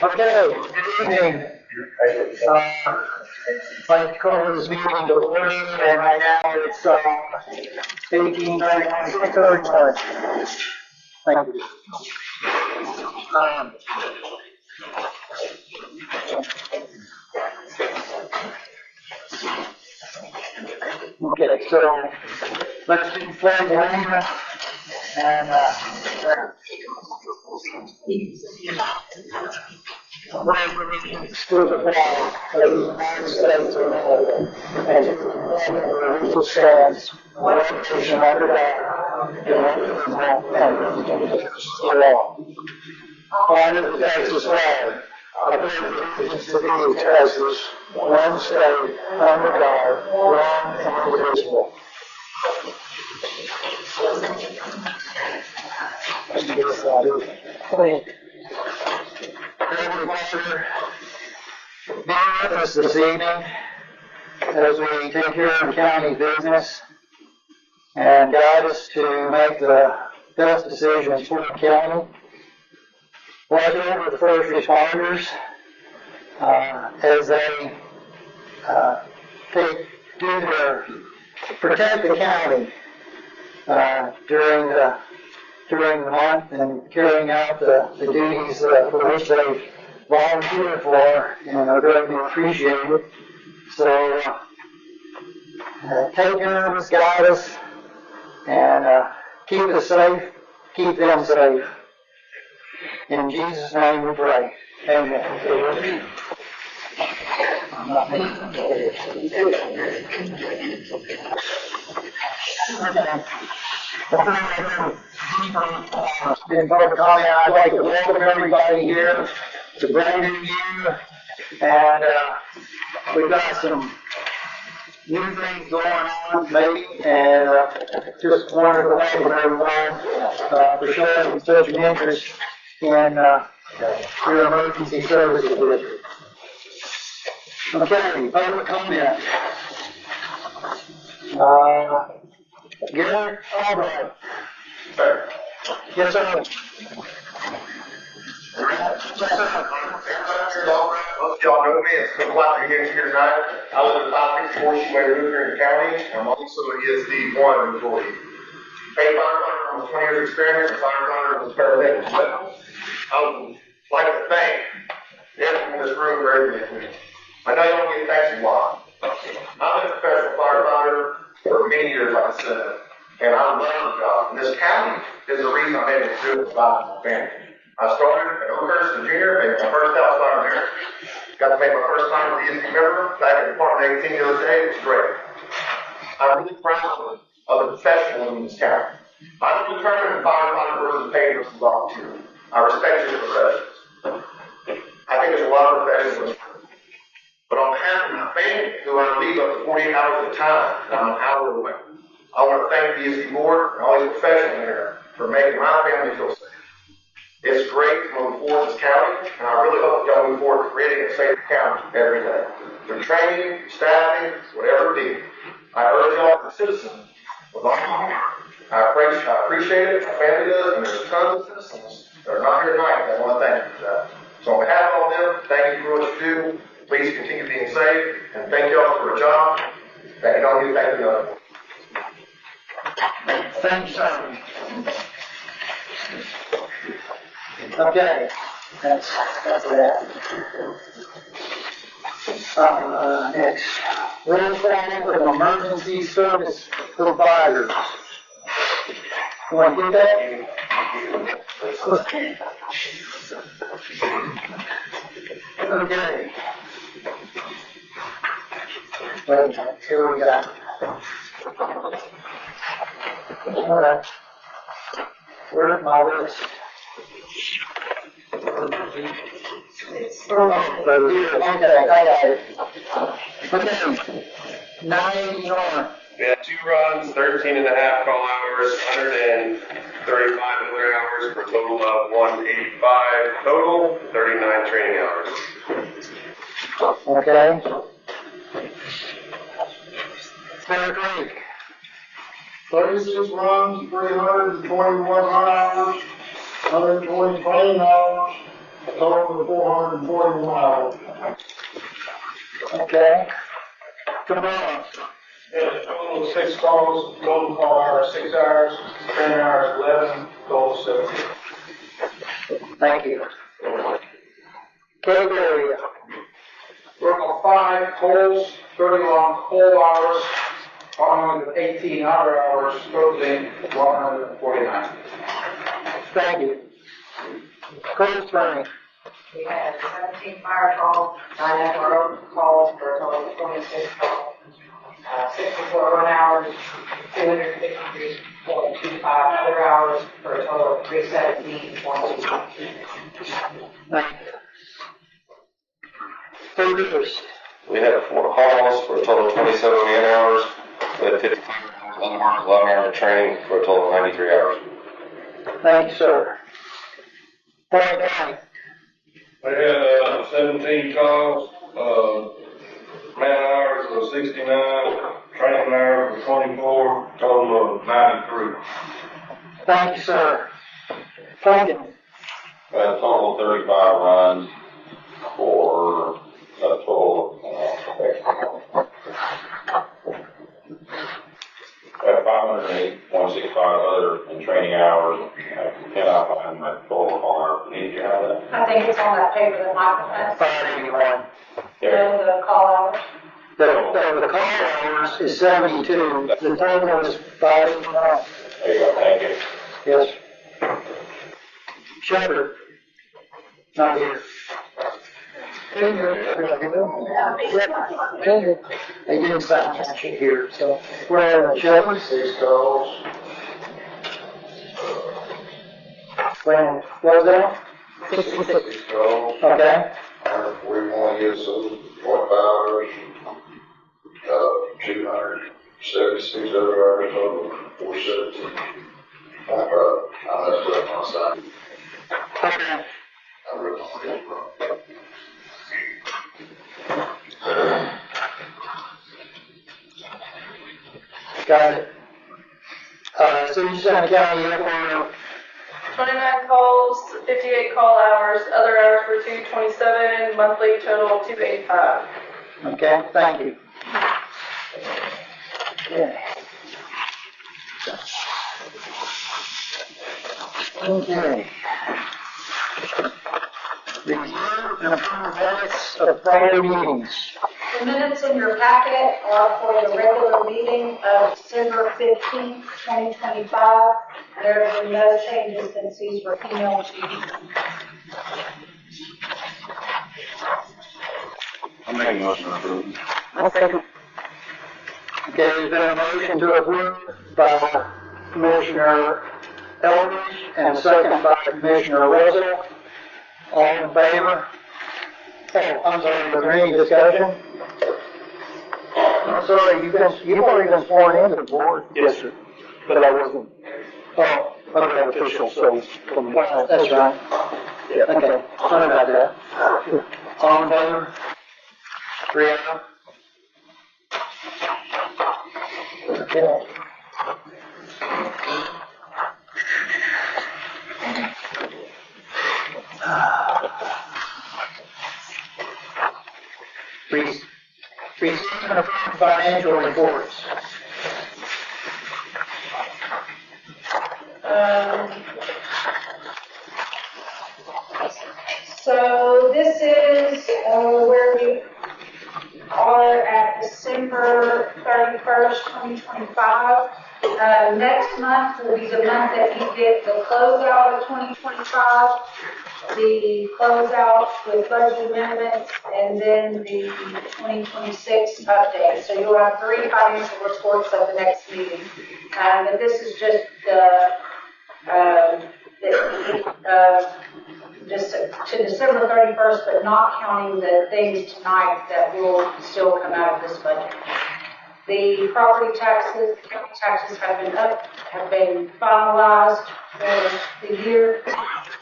Okay, good evening. I'd like to call this meeting to order, and right now it's 18:31. Thank you. Okay, so let's do the flag alignment and to the flag of the United States of America and to the flag of the stands, one nation under God, indivisible, and law. Honor the Texas flag. I pledge allegiance to the Texas, one state, under God, one and indivisible. Be with us this evening as we take care of county business and guide us to make the best decisions for the county. Watch over the first responders as they protect the county during the month and carrying out the duties for which they volunteer for and are greatly appreciated. So take care of us, guide us, and keep us safe, keep them safe. In Jesus' name we pray. Amen. In public comment, I'd like to welcome everybody here. It's a brand new year, and we've got some new things going on, maybe, and just wanted to welcome everyone for showing such an interest in your emergency services district. Okay, public comment. Garrett Albright. Yes, sir. Most of y'all know me, it's been a while to get here tonight. I live at 564 Shoemaker Road here in the county. I'm also an ESD Board employee. Paid firefighter with 20 years experience, a firefighter with paramedic as well. I would like to thank everyone in this room for everything. I know you don't get thanks a lot. I've been a professional firefighter for many years, like I said, and I love the job. And this county is the reason I'm able to do it with my family. I started at Oakhurst in junior, made my first house fire there. Got to make my first time with the ESD member back in Department 18 the other day. It was great. I'm really proud of the professionalism in this county. I don't determine if firefighter versus paid versus volunteer. I respect your professions. I think there's a lot of professionalism. But on behalf of my family, who I leave up to 48 hours at a time, and I'm an hour away, I want to thank the ESD Board and all these professionals here for making my family feel safe. It's great to move forward this county, and I really hope y'all move forward to creating a safer county every day. Through training, staffing, whatever it be. I urge y'all as citizens with all my heart. I appreciate it, my family does, and there's tons of citizens that are not here tonight that want to thank you for that. So on behalf of all of them, thank you for what you do. Please continue being safe, and thank y'all for a job that you don't get back enough for. Thank you, sir. Okay, that's that. Next, roll call of emergency service providers. You want to do that? Okay. Okay. Wait a minute, here we go. All right. Where's my list? Okay, I got it. Okay. 9 north. We had 2 runs, 13 and a half call hours, 135 clear hours for a total of 185 total, 39 training hours. Okay. Bear Creek. 36 runs, 321 hours, 120 training hours, total of 441 hours. Okay. Come on. Yeah, total of 6 calls, total call hours 6 hours, training hours 11, total 7. Thank you. Category. Work on 5 calls, 30 long call hours, 118 outer hours, totaling 149. Thank you. Coldspring. We had 17 fire calls, 9 FRO calls for a total of 26 calls, 64 run hours, 253.25 other hours for a total of 317.22. Thank you. Third. We had 4 calls for a total of 27 man hours. We had 55 hours, 11 hours of training for a total of 93 hours. Thank you, sir. Point Blank. We had 17 calls, man hours of 69, training hours of 24, total of 93. Thank you, sir. Plankton. We had a total of 35 runs for a total of 508.65 other in training hours. Can I find my total call hours? Need you have that? I think it's on that paper that Michael has. 581. The call hours. The call hours is 72. The total is 581. There you go, thank you. Yes. Shepherd. Not here. They didn't sign that shit here, so where the Shepherd? 6 calls. When was that? 6 calls. Okay. 141 years old, 45 hours. 276 other hours total, 417. I messed up on side. Okay. I wrote on it wrong. Got it. So you just gonna count the FRO. 29 calls, 58 call hours, other hours were 227, monthly total 285. Okay, thank you. Okay. Okay. Review and approve minutes of prior meetings. The minutes in your packet are for the regular meeting of December 15th, 2025. There have been no changes since these were emailed to you. I'm making a motion to approve. I'll second. Okay, there's been a motion to approve by Commissioner Eldridge and a second by Commissioner Russell. All in favor? Oh, I'm sorry, was there any discussion? I'm sorry, you've already been sworn into the board. Yes, sir. But I wasn't, okay, official, so, that's right. Yeah, okay, sorry about that. All in favor? 3-0. Okay. Receive and approve financial reports. So this is where we are at December 31st, 2025. Next month will be the month that you get the closeout of 2025, the closeout with budget amendments, and then the 2026 update. So you'll have 3 financial reports at the next meeting. But this is just just to December 31st, but not counting the things tonight that will still come out of this budget. The property taxes, county taxes have been finalized for the year,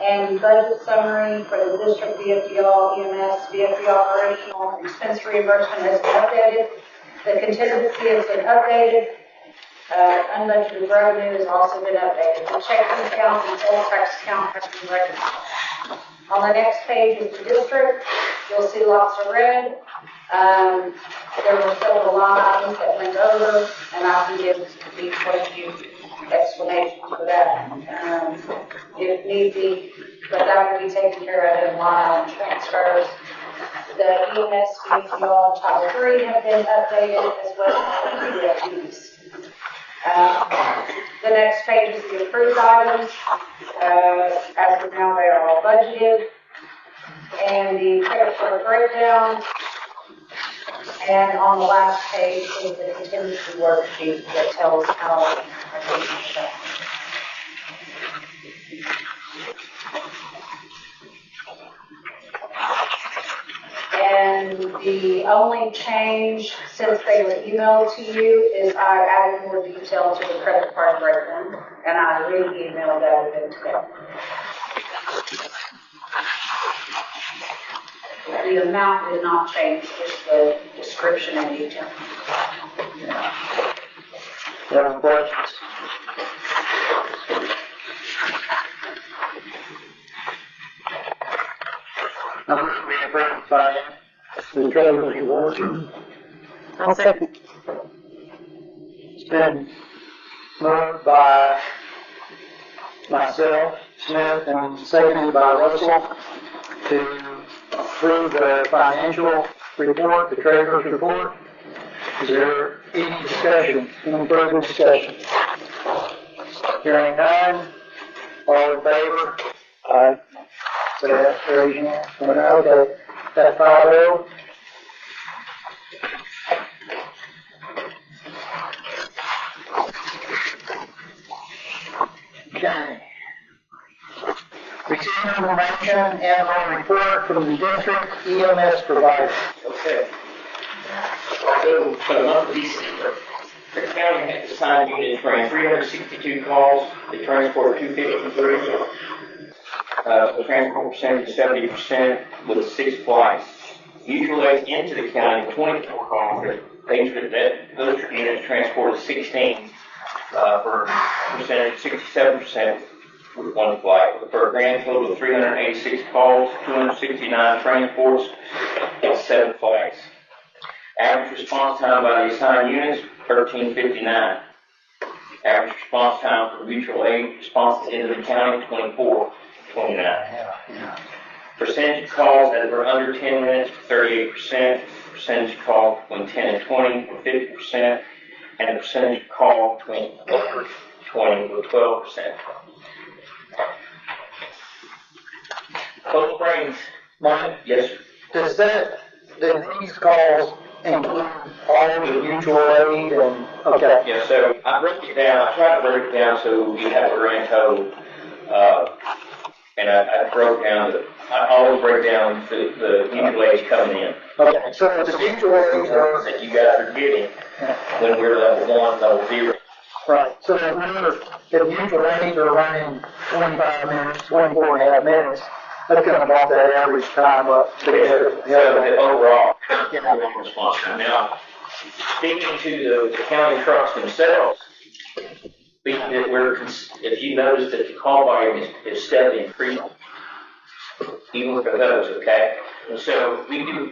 and the budget summary for the district VFD, EMS, VFD operational expense reimbursement has been updated. The contingency has been updated. Unbudgeted revenue has also been updated. The checking count and sales tax count has been reconciled. On the next page is the district. You'll see lots of red. There were several line items that went over, and I can give each one of you explanations for that. If need be, but that will be taken care of in line item transfers. The EMS, VTR, Title 3 have been updated as well as the VFDs. The next page is the approved items. As of now, they are all budgeted. And the credit card breakdown. And on the last page is the contingency worksheet that tells how everything is done. And the only change since they were emailed to you is I added more detail to the credit card breakdown, and I re-emailed that again today. The amount did not change, just the description and detail. Any questions? Number we approved by the treasurer's report. I'll second. It's been moved by myself, Smith, and seconded by Russell to approve the financial report, the treasurer's report. Is there any discussion, any further discussion? Hearing none, all in favor? Aye. So that's raise your hand. Okay, that's 5-0. Okay. Receive information and or report from the district EMS provider. Okay. So, for the month of December, the county had assigned units ran 362 calls. They transported 253. The transport percentage is 70% with 6 flights. Usual aid into the county, 24 calls. Those units transported 16 for percentage 67% with 1 flight. For a grand total of 386 calls, 269 transports, and 7 flights. Average response time by the assigned units, 13:59. Average response time for mutual aid responses into the county, 24:29. Percentage of calls that were under 10 minutes, 38%. Percentage of calls between 10 and 20 were 50%. And the percentage of calls between over 20 were 12%. Coldspring, Mike, yes, sir. do these calls include all the mutual aid and, okay. Yeah, so I broke it down. I tried to break it down so you have a grand total. And I broke down I always break down the mutual aids coming in. Okay, so the mutual aid are, That you guys are getting when we're level 1, level 0. right, so remember, if mutual aids are running 25 minutes, 24.5 minutes, that's gonna bump that average time up to So the overall response time. Now, speaking to the county trucks themselves, if you notice that the call volume is steadily increasing, even for those, okay? And so we do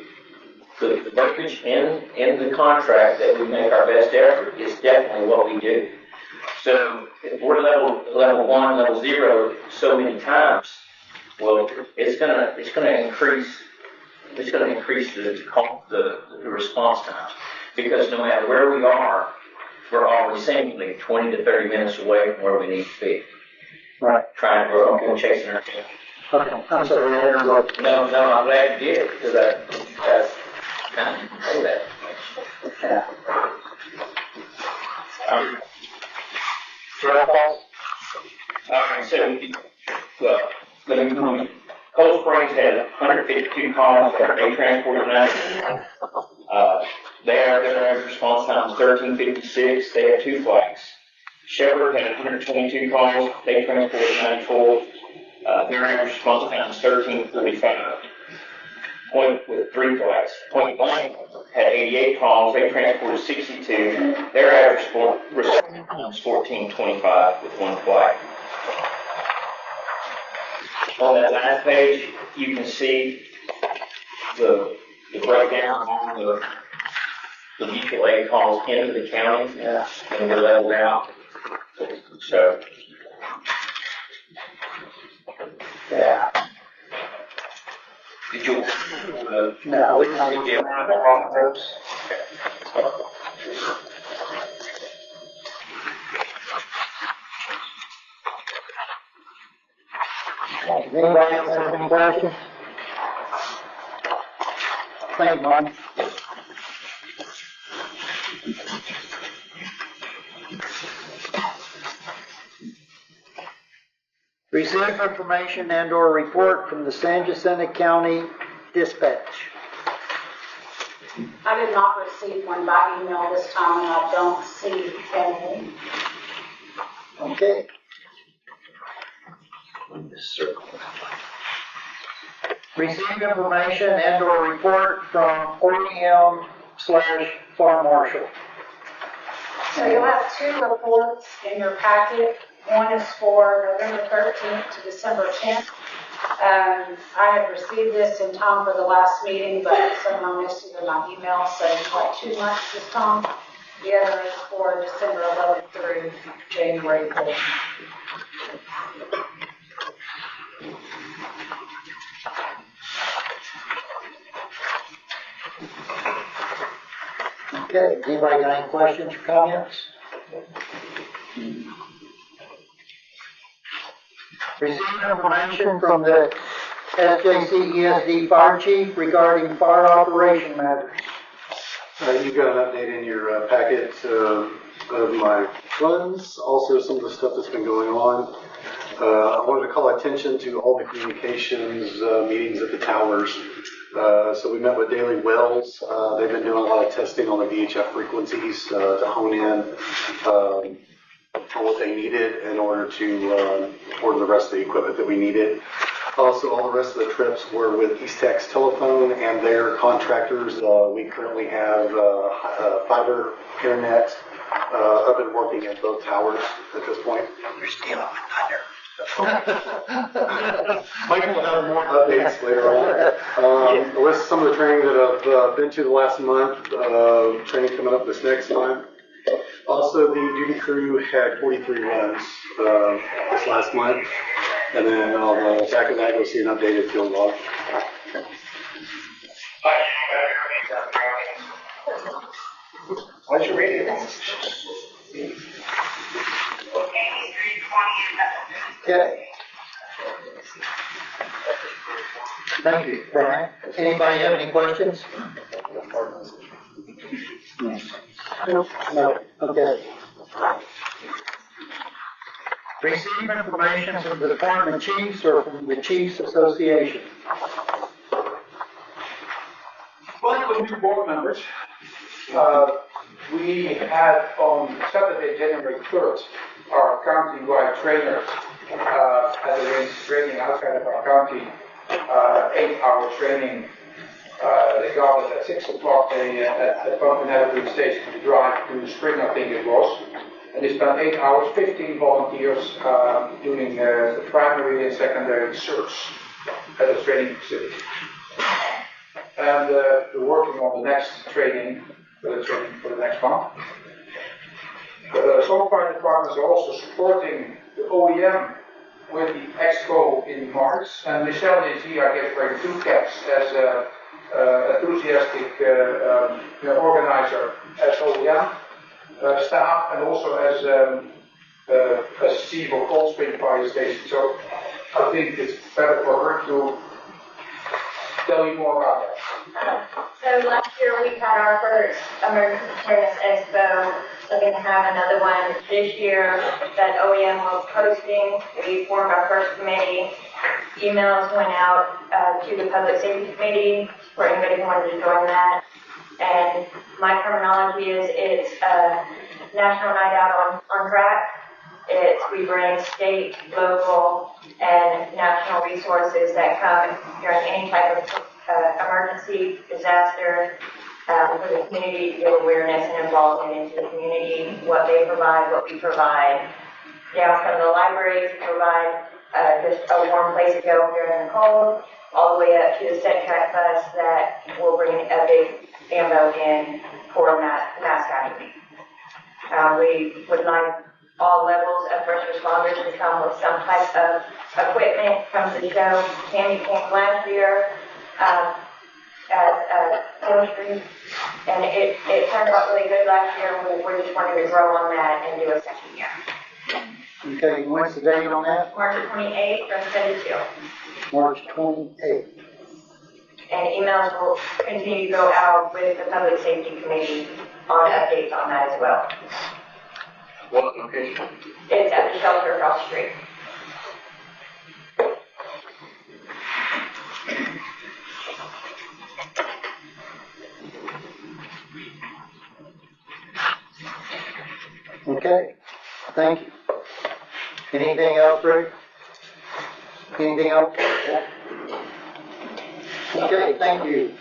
the verbiage in the contract that we make our best effort is definitely what we do. So if we're level 1, level 0 so many times, well, it's gonna increase the response times, because no matter where we are, we're always seemingly 20 to 30 minutes away from where we need to be. Right. Trying to grow, chasing our tail. Okay, I'm sorry, I interrupted. No, I'm glad you did, because I kind of know that. Yeah. Roll call? Alright, so, let me move. Coldspring had 152 calls, they transported 9. Their average response time was 13:56. They had 2 flights. Shepherd had 122 calls, they transported 94. Their average response time was 13:45. Point with 3 flights. Point Blank had 88 calls, they transported 62. Their average response time was 14:25 with 1 flight. On that last page, you can see the breakdown on the mutual aid calls into the county, and they're leveled out. So, Yeah. did you? No, we don't. Did you Anybody else have any questions? Thank you, Mike. Receive information and/or report from the San Jacinto County Dispatch. I did not receive one by email this time, and I don't see anything. Okay. Receive information and/or report from OEM/Farm Marshal. So you'll have two reports in your packet. One is for November 13th to December 10th. I had received this in time for the last meeting, but somehow missed it in my email, so it's like 2 months this time. The other is for December 11th through January 4th. Okay, anybody got any questions or comments? Receive information from the SJC ESD Fire Chief regarding fire operation matters. You've got an update in your packet of my funds, also some of the stuff that's been going on. I wanted to call attention to all the communications meetings at the towers. So we met with Daily Wells. They've been doing a lot of testing on the VHF frequencies to hone in on what they needed in order to order the rest of the equipment that we needed. Also, all the rest of the trips were with East Tex Telephone and their contractors. We currently have fiber internet up and working at both towers at this point. You're stealing my thunder. Mike will have more updates later on. With some of the training that I've been to the last month, training coming up this next month. Also, the duty crew had 43 runs this last month. And then I'll back of that, you'll see an updated field log. What's your rating? Okay. Thank you, Brian. Anybody have any questions? No. Okay. Receive information from the department chiefs or from the Chiefs Association. Welcome new board members. We had on Saturday, January 3rd, our county-wide trainer had arranged training outside of our county, 8-hour training. They got it at 6 o'clock at Point Blank Station to drive to Spring, I think it was. And they spent 8 hours, 15 volunteers doing the primary and secondary search at the training facility. And we're working on the next training for the next month. Some fire departments are also supporting the OEM with the Expo in March. And Michelle is here, I gave her 2 caps as an enthusiastic organizer as OEM. Staff and also as chief of Coldspring Fire Station. So I think it's better for her to tell you more about that. So last year we had our first Emergency Preparedness Expo. We're going to have another one this year that OEM was hosting. We formed our first committee. Emails went out to the Public Safety Committee for anybody who wanted to join that. And my terminology is it's a national night out on track. We bring state, local, and national resources that come during any type of emergency, disaster, for the community to get awareness and involvement into the community, what they provide, what we provide. Down from the libraries, we provide just a warm place to go during the cold, all the way up to the set track bus that will bring a big ammo in for mass casualty. We would like all levels of first responders to come with some type of equipment from the show. Tammy came last year at Coldspring, and it turned out really good last year. We're just wanting to grow on that and do a second year. Okay, when's the date on that? March 28th from 10 to 2. March 28th. And emails will continue to go out with the Public Safety Committee on updates on that as well. What location? It's at the shelter across the street. Okay, thank you. Anything else, Rick? Anything else? Okay, thank you.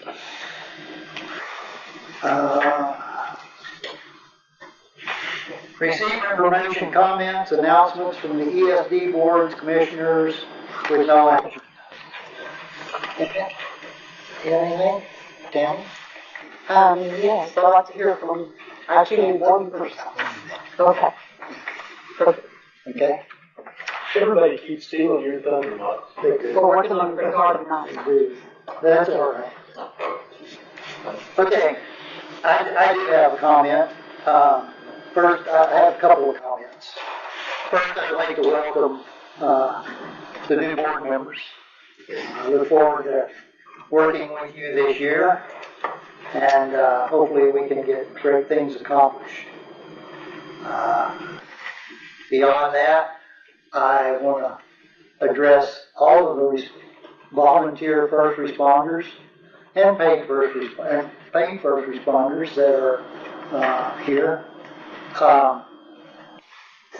Receive information, comments, announcements from the ESD Board's commissioners with no action. Anything? Tammy? Yes, I'd like to hear from actually one person. Okay. Perfect. Okay. Everybody keeps stealing your thunder, Mark. We're working on it pretty hard tonight. That's all right. Okay, I do have a comment. First, I have a couple of comments. First, I'd like to welcome the new board members. I look forward to working with you this year, and hopefully we can get great things accomplished. Beyond that, I want to address all of those volunteer first responders and paid first responders that are here.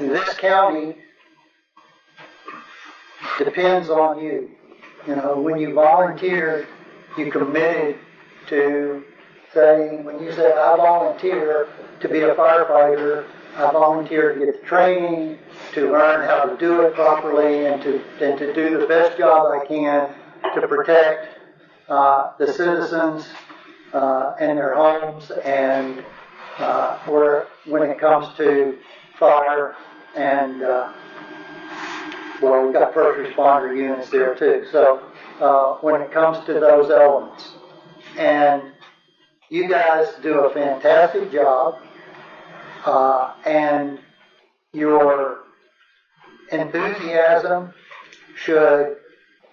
This county depends on you. You know, when you volunteer, you committed to saying, when you say, I volunteer to be a firefighter, I volunteer to get the training, to learn how to do it properly, and to do the best job I can to protect the citizens and their homes, and when it comes to fire and well, we've got first responder units there too. So when it comes to those elements, and you guys do a fantastic job, and your enthusiasm should,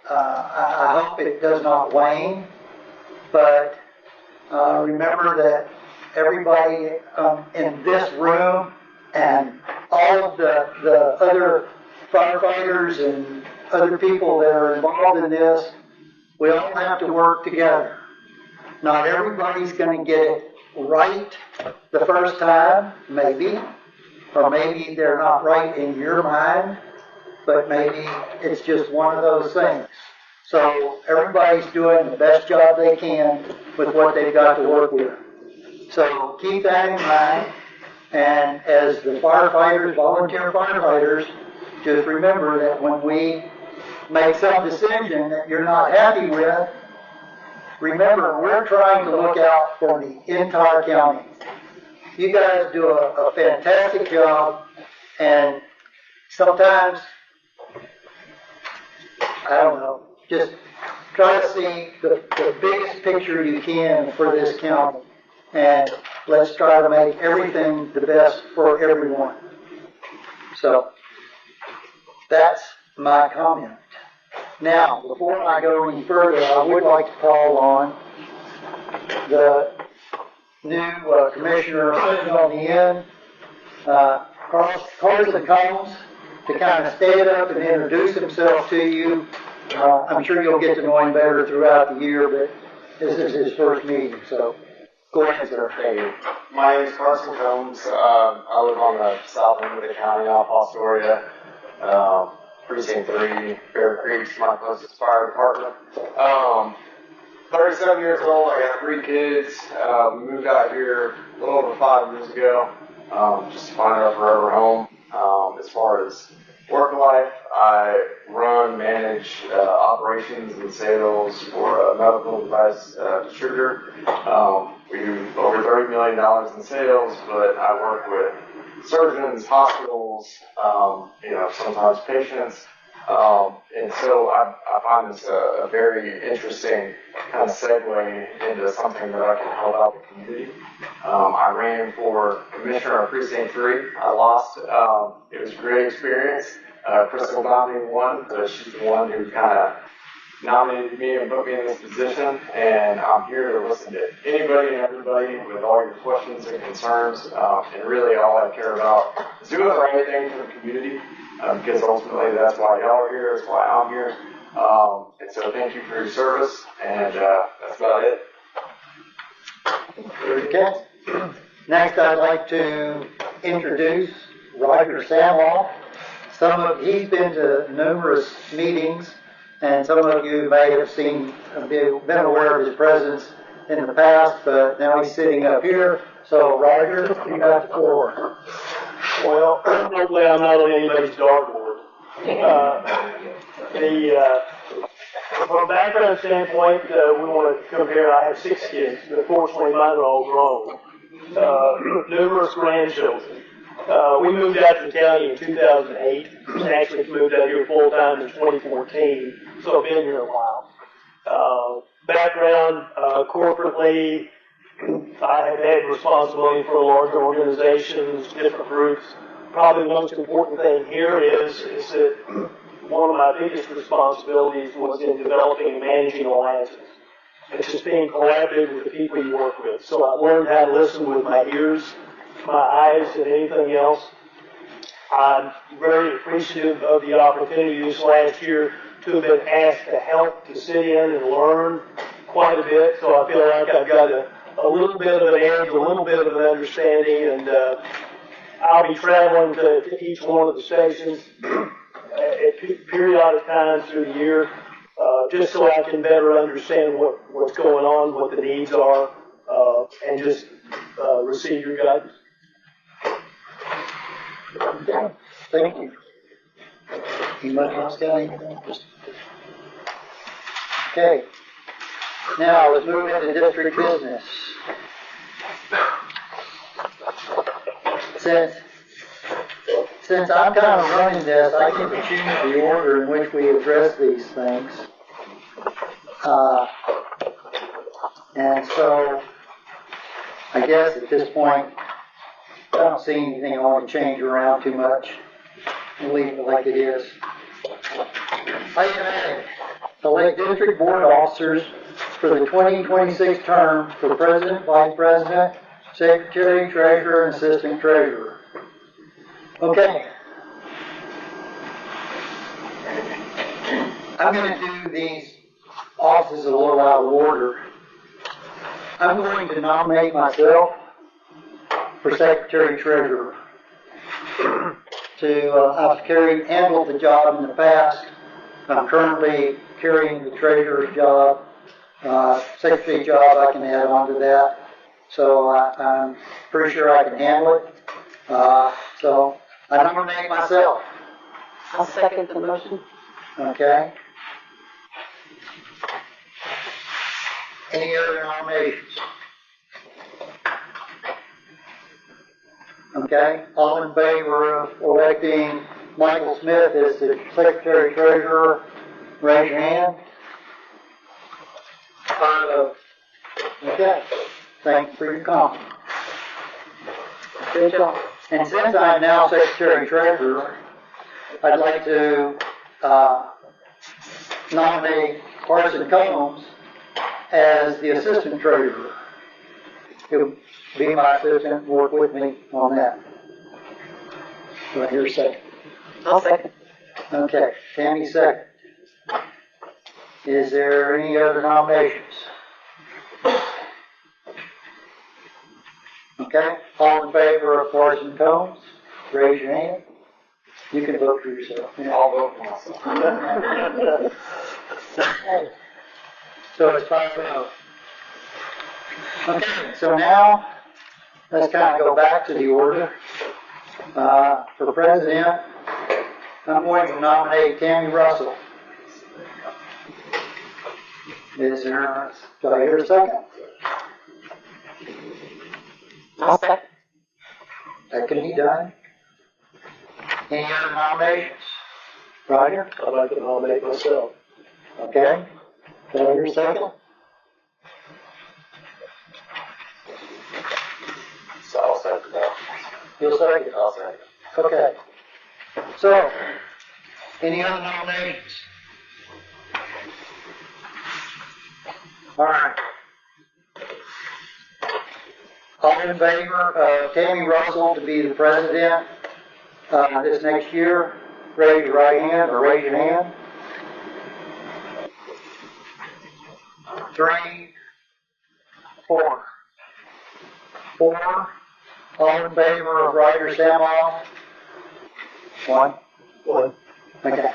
I hope it does not wane, but remember that everybody in this room and all of the other firefighters and other people that are involved in this, we all have to work together. Not everybody's going to get it right the first time, maybe, or maybe they're not right in your mind, but maybe it's just one of those things. So everybody's doing the best job they can with what they've got to work with. So keep that in mind, and as the firefighters, volunteer firefighters, just remember that when we make some decision that you're not happy with, remember we're trying to look out for the entire county. You guys do a fantastic job, and sometimes, I don't know, just try to see the biggest picture you can for this county, and let's try to make everything the best for everyone. So that's my comment. Now, before I go any further, I would like to call on the new commissioner sitting on the end, Carson Combs, to kind of stand up and introduce himself to you. I'm sure you'll get to know him better throughout the year, but this is his first meeting, so go ahead, sir. Hey, my name is Carson Combs. I live on the south end of the county off Astoria. Precinct 3, Bear Creek's my closest fire department. 37 years old, I got 3 kids. We moved out here a little over 5 years ago, just to find our forever home. As far as Work life, I manage operations and sales for a medical device distributor. We do over $30 million in sales, but I work with surgeons, hospitals, sometimes patients. And so I find this a very interesting kind of segue into something that I can help out the community. I ran for commissioner of Precinct 3. I lost. It was a great experience. Crystal Downey won, but she's the one who kind of nominated me and put me in this position. And I'm here to listen to anybody and everybody with all your questions and concerns. And really all I care about is doing the right thing for the community. Because ultimately that's why y'all are here, that's why I'm here. And so thank you for your service, and that's about it. Okay. Next, I'd like to introduce Roger Samwell. He's been to numerous meetings, and some of you may have been aware of his presence in the past, but now he's sitting up here. So, Roger, you got the floor. Well, hopefully I'm not on anybody's dartboard. From a background standpoint, we want to compare. I have 6 kids, but fortunately mine are all grown. Numerous grandchildren. We moved out to the county in 2008. Actually moved out here full time in 2014, so I've been here a while. Background, corporately, I have had responsibility for larger organizations, different groups. Probably the most important thing here is that one of my biggest responsibilities was in developing and managing alliances. It's just being collaborative with the people you work with. So I learned how to listen with my ears, my eyes, and anything else. I'm very appreciative of the opportunity this last year to have been asked to help to sit in and learn quite a bit. So I feel like I've got a little bit of an edge, a little bit of an understanding, and I'll be traveling to each one of the stations at periodic times through the year, just so I can better understand what's going on, what the needs are, and just receive your guidance. Okay. Thank you. Anybody else got anything? Okay. Now let's move into district business. Since I'm kind of running this, I get to choose the order in which we address these things. And so, I guess at this point, I don't see anything I want to change around too much. I'll leave it like it is. Item A, elect district board officers for the 2026 term for president, vice president, secretary, treasurer, and assistant treasurer. Okay. I'm going to do these offices a little out of order. I'm going to nominate myself for secretary treasurer. I've handled the job in the past. I'm currently carrying the treasurer's job. Secretary job I can add on to that. So I'm pretty sure I can handle it. So I nominate myself. I'll second the motion. Okay. Any other nominations? Okay. All in favor of electing Michael Smith as the secretary treasurer, raise your hand. Okay. Thanks for your comment. Good job. And since I'm now secretary treasurer, I'd like to nominate Carson Combs as the assistant treasurer. He'll be my assistant and work with me on that. Do I hear a second? I'll second. Okay, Tammy second. Is there any other nominations? Okay, all in favor of Carson Combs, raise your hand. You can vote for yourself. Yeah. I'll vote for myself. Okay. So it's 5-0. Okay, so now let's kind of go back to the order. For president, I'm going to nominate Tammy Russell. Is there, do I hear a second? I'll second. That can be done. Any other nominations? Roger? I'd like to nominate myself. Okay. Do I hear a second? So I'll second that. You'll second? I'll second. Okay. So, any other nominations? All right. All in favor of Tammy Russell to be the president this next year, raise your right hand or raise your hand. 3, 4. 4. All in favor of Roger Samoff? 1. Okay.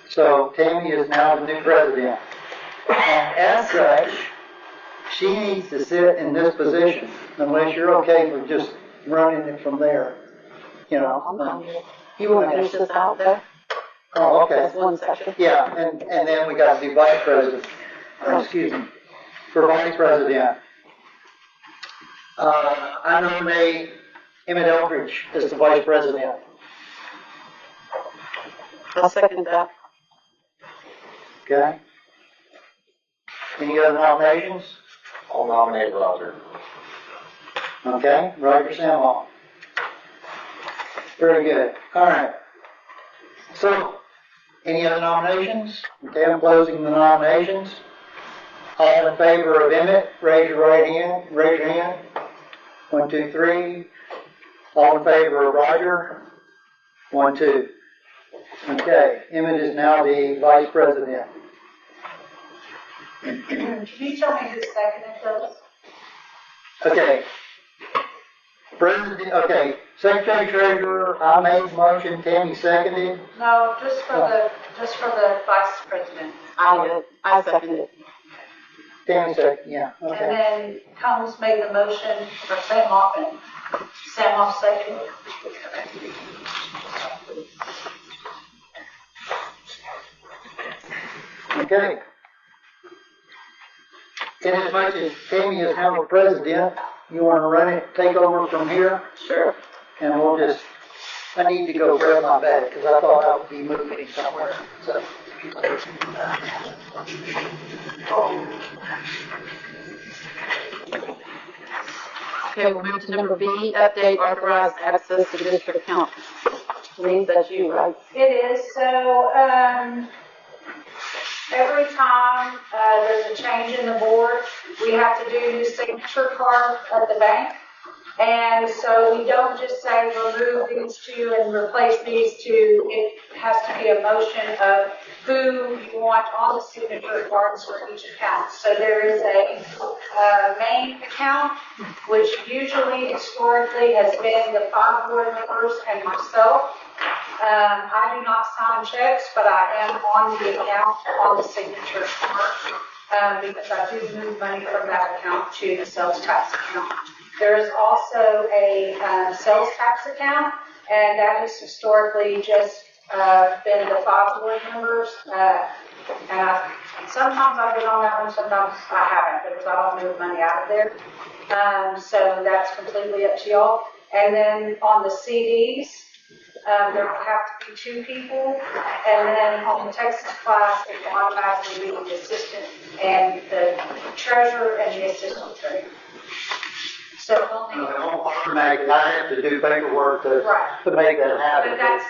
So Tammy is now the new president. And as such, she needs to sit in this position unless you're okay with just running it from there. You know. You want to finish this out there? Oh, okay. That's one section. Yeah, and then we got to do vice president. Excuse me. For vice president, I nominate Emmit Eldridge as the vice president. I'll second that. Okay. Any other nominations? I'll nominate Roger. Okay, Roger Samoff. Very good. All right. So, any other nominations? Okay, I'm closing the nominations. All in favor of Emmit, raise your right hand. Raise your hand. 1, 2, 3. All in favor of Roger? 1, 2. Okay, Emmit is now the vice president. Can you tell me who seconded those? Okay. President, okay, Secretary Treasurer, I made the motion, Tammy seconded. No, just for the vice president. I seconded it. Tammy seconded, yeah, And okay. then Combs made the motion for Samoff and Samoff seconded. Okay. In as much as Tammy is now the president, you want to run it, take over from here? Sure. And we'll just, I need to go grab my bag because I thought I would be moving somewhere, so. Okay, we'll move to number B, update authorized access to district account. Denise, that's you, right? It is, so, every time, there's a change in the board, we have to do new signature cards at the bank. And so we don't just say remove these two and replace these two. It has to be a motion of who you want on the signature cards for each account. So there is a main account, which usually historically has been the 5 board members and myself. I do not sign checks, but I am on the account on the signature card because I do move money from that account to the sales tax account. There is also a sales tax account, and that has historically just been the 5 board members. And sometimes I've been on that one, sometimes I haven't, because I don't move money out of there. So that's completely up to y'all. And then on the CDs, there will have to be 2 people, and then on the Texas class, it will automatically be the assistant and the treasurer and the assistant treasurer. So only. Automatically, I have to do paperwork to make that happen. But that's,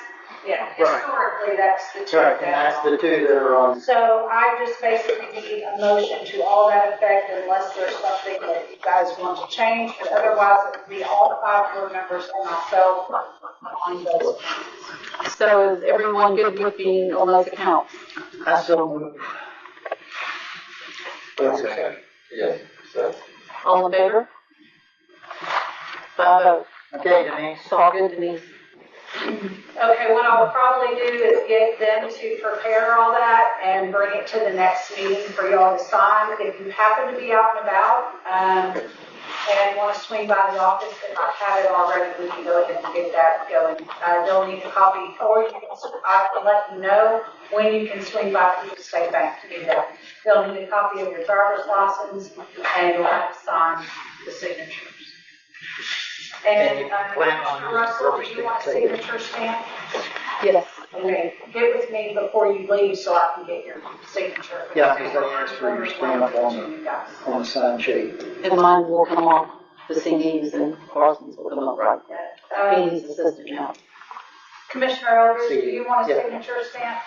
yeah, historically, that's the 2. Right, and that's the 2 that are on. So I just basically need a motion to all that effect unless there's something that you guys want to change, but otherwise it would be all the 5 board members and myself on those accounts. So is everyone good with being on those accounts? I so move. Okay. Yes. So. All in favor? 5-0. Okay, Denise. It's all good, Denise. Okay, what I will probably do is get them to prepare all that and bring it to the next meeting for y'all to sign. If you happen to be out and about, and want to swing by the office and not have it already, we can go ahead and get that going. They'll need a copy, or you can, I can let you know when you can swing by to the state bank to do that. They'll need a copy of your driver's license, and you'll have to sign the signatures. And, Mr. Russell, do you want a signature stamp? Yes. Okay, get with me before you leave so I can get your signature. Yeah, because they asked for your stamp on the sign sheet. And mine will come off the CDs and Carson's will come up right. He's assistant now. Commissioner Eldridge, do you want a signature stamp?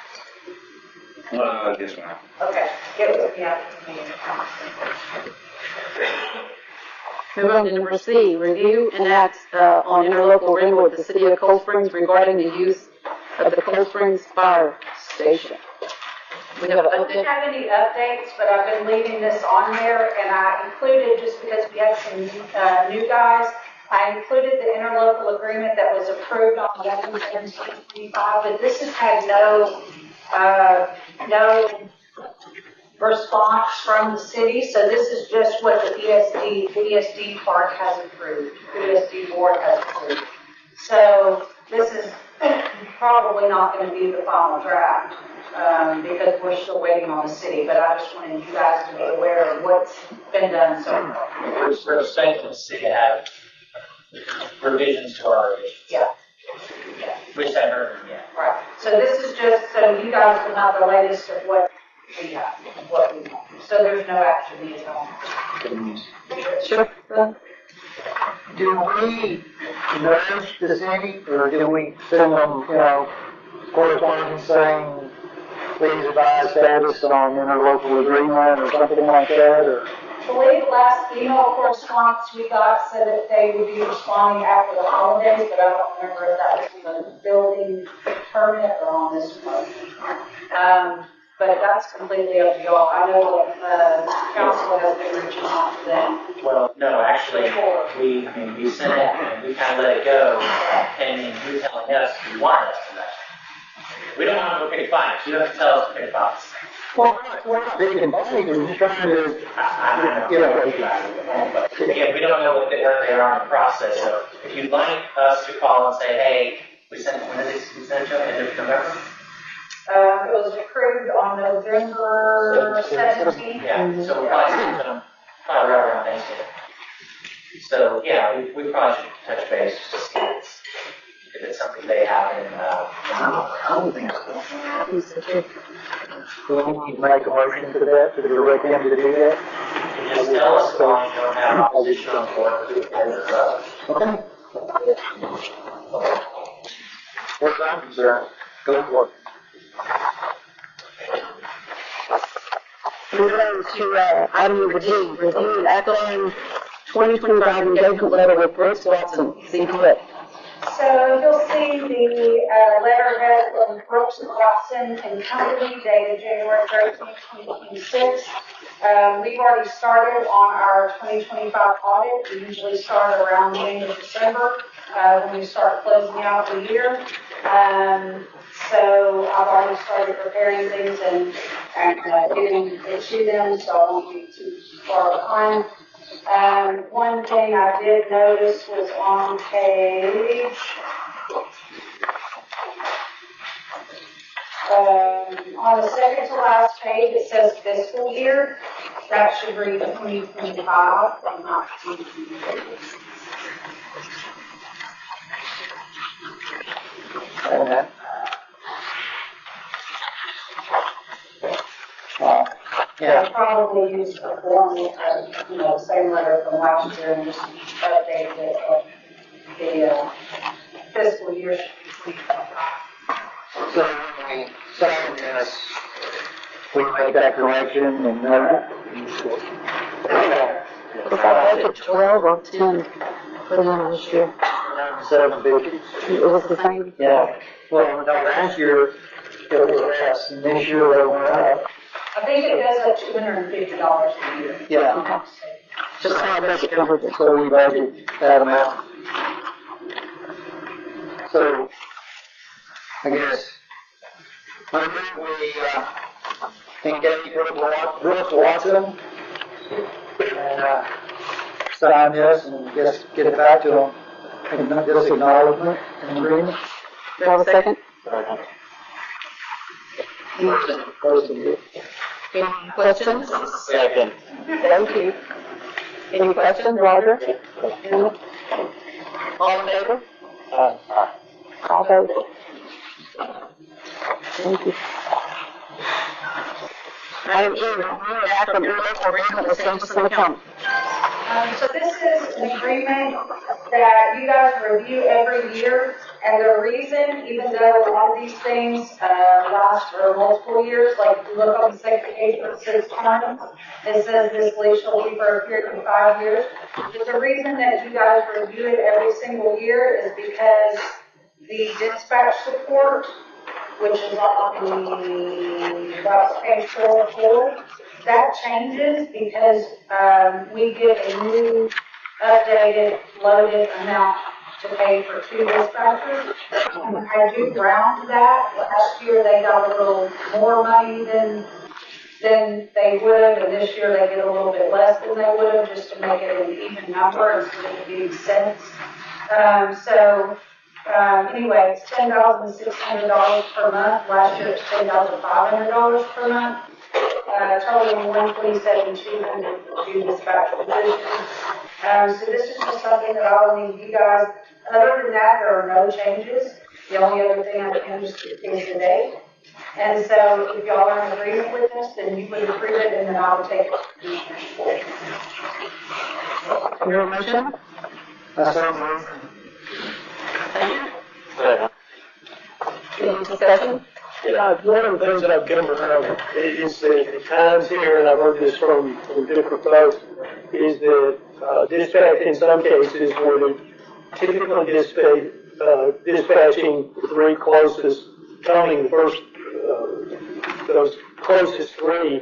Yes, ma'am. Okay, get with me after the meeting. Move on to number C, review and act on interlocal agreement with the city of Coldspring regarding the use of the Coldspring Fire Station. We have an I don't update. have any updates, but I've been leaving this on there, and I included, just because we had some new guys, I included the interlocal agreement that was approved on 11/17/25, but this has had no response from the city, so this is just what the ESD part has approved, the ESD board has approved. So this is probably not going to be the final draft, because we're still waiting on the city, but I just wanted you guys to be aware of what's been done so far. We're expecting the city to have revisions to our revisions. Yeah. Which I heard, yeah. Right. So this is just so you guys will have the latest of what we have, what we want. So there's no action needed on it. Sure. Do we nudge the city, or do we send them, correspondence saying, please advise status on interlocal agreement or something like that, or? I believe the last email correspondence we got said that they would be responding after the holidays, but I don't remember if that was on the building permit or on this one. But that's completely up to y'all. I know that council has been reaching out to them. Well, no, actually, we sent it, and we kind of let it go, and then you're telling us you want us to know. We don't want to go pick fights. You don't have to tell us to pick fights. Well, we're not big and big, we're just trying to, But again, we don't know where they are in the process. So if you'd like us to call and say, hey, we sent it, when did we send it to them? End of November? It was approved on November 17th. Yeah, so we'll probably send it to them probably right around Thanksgiving. So yeah, we probably should touch base just to see if it's something they have in. I don't think so. Do we need to make a motion to that, to direct them to do that? Just tell us as long as you don't have opposition on board. Okay. As far as I'm concerned, go for it. Move on to item number D, review and act on 2025 engagement letter with Brooks Watson, CPA. So you'll see the letterhead from Brooks Watson and Company dated January 13th, 2026. We've already started on our 2025 audit. We usually start around the end of December when we start closing out the year. So I've already started preparing things and getting it to them, so I won't be too far behind. One thing I did notice was on page on the second to last page, it says fiscal year. That should read 2025 and not 2026. Yeah. I probably used the form, same letter from last year and just updated it. The fiscal year should be 2025. So when we sign this, we make that correction and, Budget 12 or 10 for them this year. 750. It was the same. Yeah. Well, no, last year it was less, and this year they went up. I think it goes up $250 a year. Yeah. Just how budget covered it. So we budget that amount. So, I guess, I think we engage Brooks Watson and sign this and just get it back to them. And just acknowledgement and agreement. Do you have a second? Any questions? Second. Thank you. Any questions, Roger? All in favor? All voted. Thank you. Item E, review and act on interlocal agreement with St. Jacinto County. So this is an agreement that you guys review every year, and the reason, even though a lot of these things last for multiple years, like if you look on the second page where it says terms, it says this lease shall be for a period of 5 years. But the reason that you guys review it every single year is because the dispatch support, which is on about page 404, that changes because we get a new updated loaded amount to pay for 2 dispatchers. I do round that. Last year they got a little more money than they would have, and this year they get a little bit less than they would have, just to make it an even number instead of being cents. Anyway, it's $10,600 per month. Last year it was $10,500 per month. Totaling $127,200 for 2 dispatch positions. So this is just something that I'll need you guys. Other than that, there are no changes. The only other thing I changed is the date. And so if y'all are in agreement with this, then you would approve it, and then I will take it. Your motion? Second. Any discussion? One of the things that I've come around is that at times here, and I've heard this from different folks, is that dispatch in some cases where they're typically dispatching the 3 closest, counting the first, those closest 3,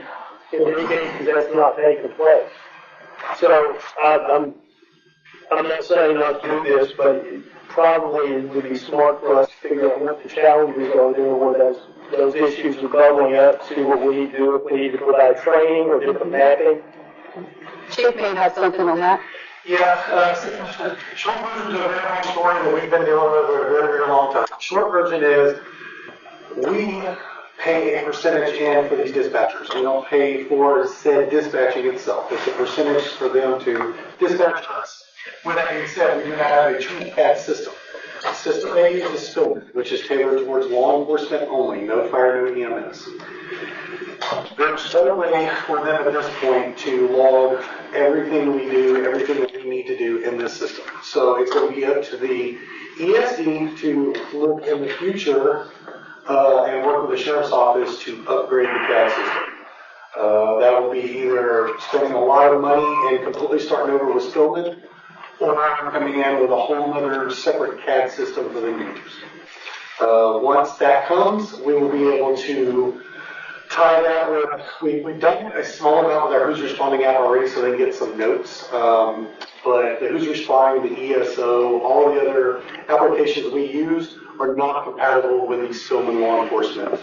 in many cases that's not taking place. So I'm not saying not to do this, but probably it would be smart for us to figure out what the challenges are there, where those issues are bubbling up, see what we need to do, if we need to provide training or different mapping. Chief may have something on that. Yeah, short version is a very long story that we've been dealing with for a very, very long time. Short version is we pay a percentage in for these dispatchers. We don't pay for said dispatching itself. It's a percentage for them to dispatch us. With that being said, we do not have a true CAD system. System A is Stillman, which is tailored towards law enforcement only, no fire, no EMS. There's no way for them at this point to log everything we do, everything that we need to do in this system. So it's going to be up to the ESD to look in the future and work with the Sheriff's Office to upgrade the CAD system. That will be either spending a lot of money and completely starting over with Stillman, or coming in with a whole other separate CAD system for them to use. Once that comes, we will be able to tie that with, we've done a small amount with our Who's Responding app already so they can get some notes. But the Who's Responding, the ESO, all the other applications we use are not compatible with these Stillman law enforcement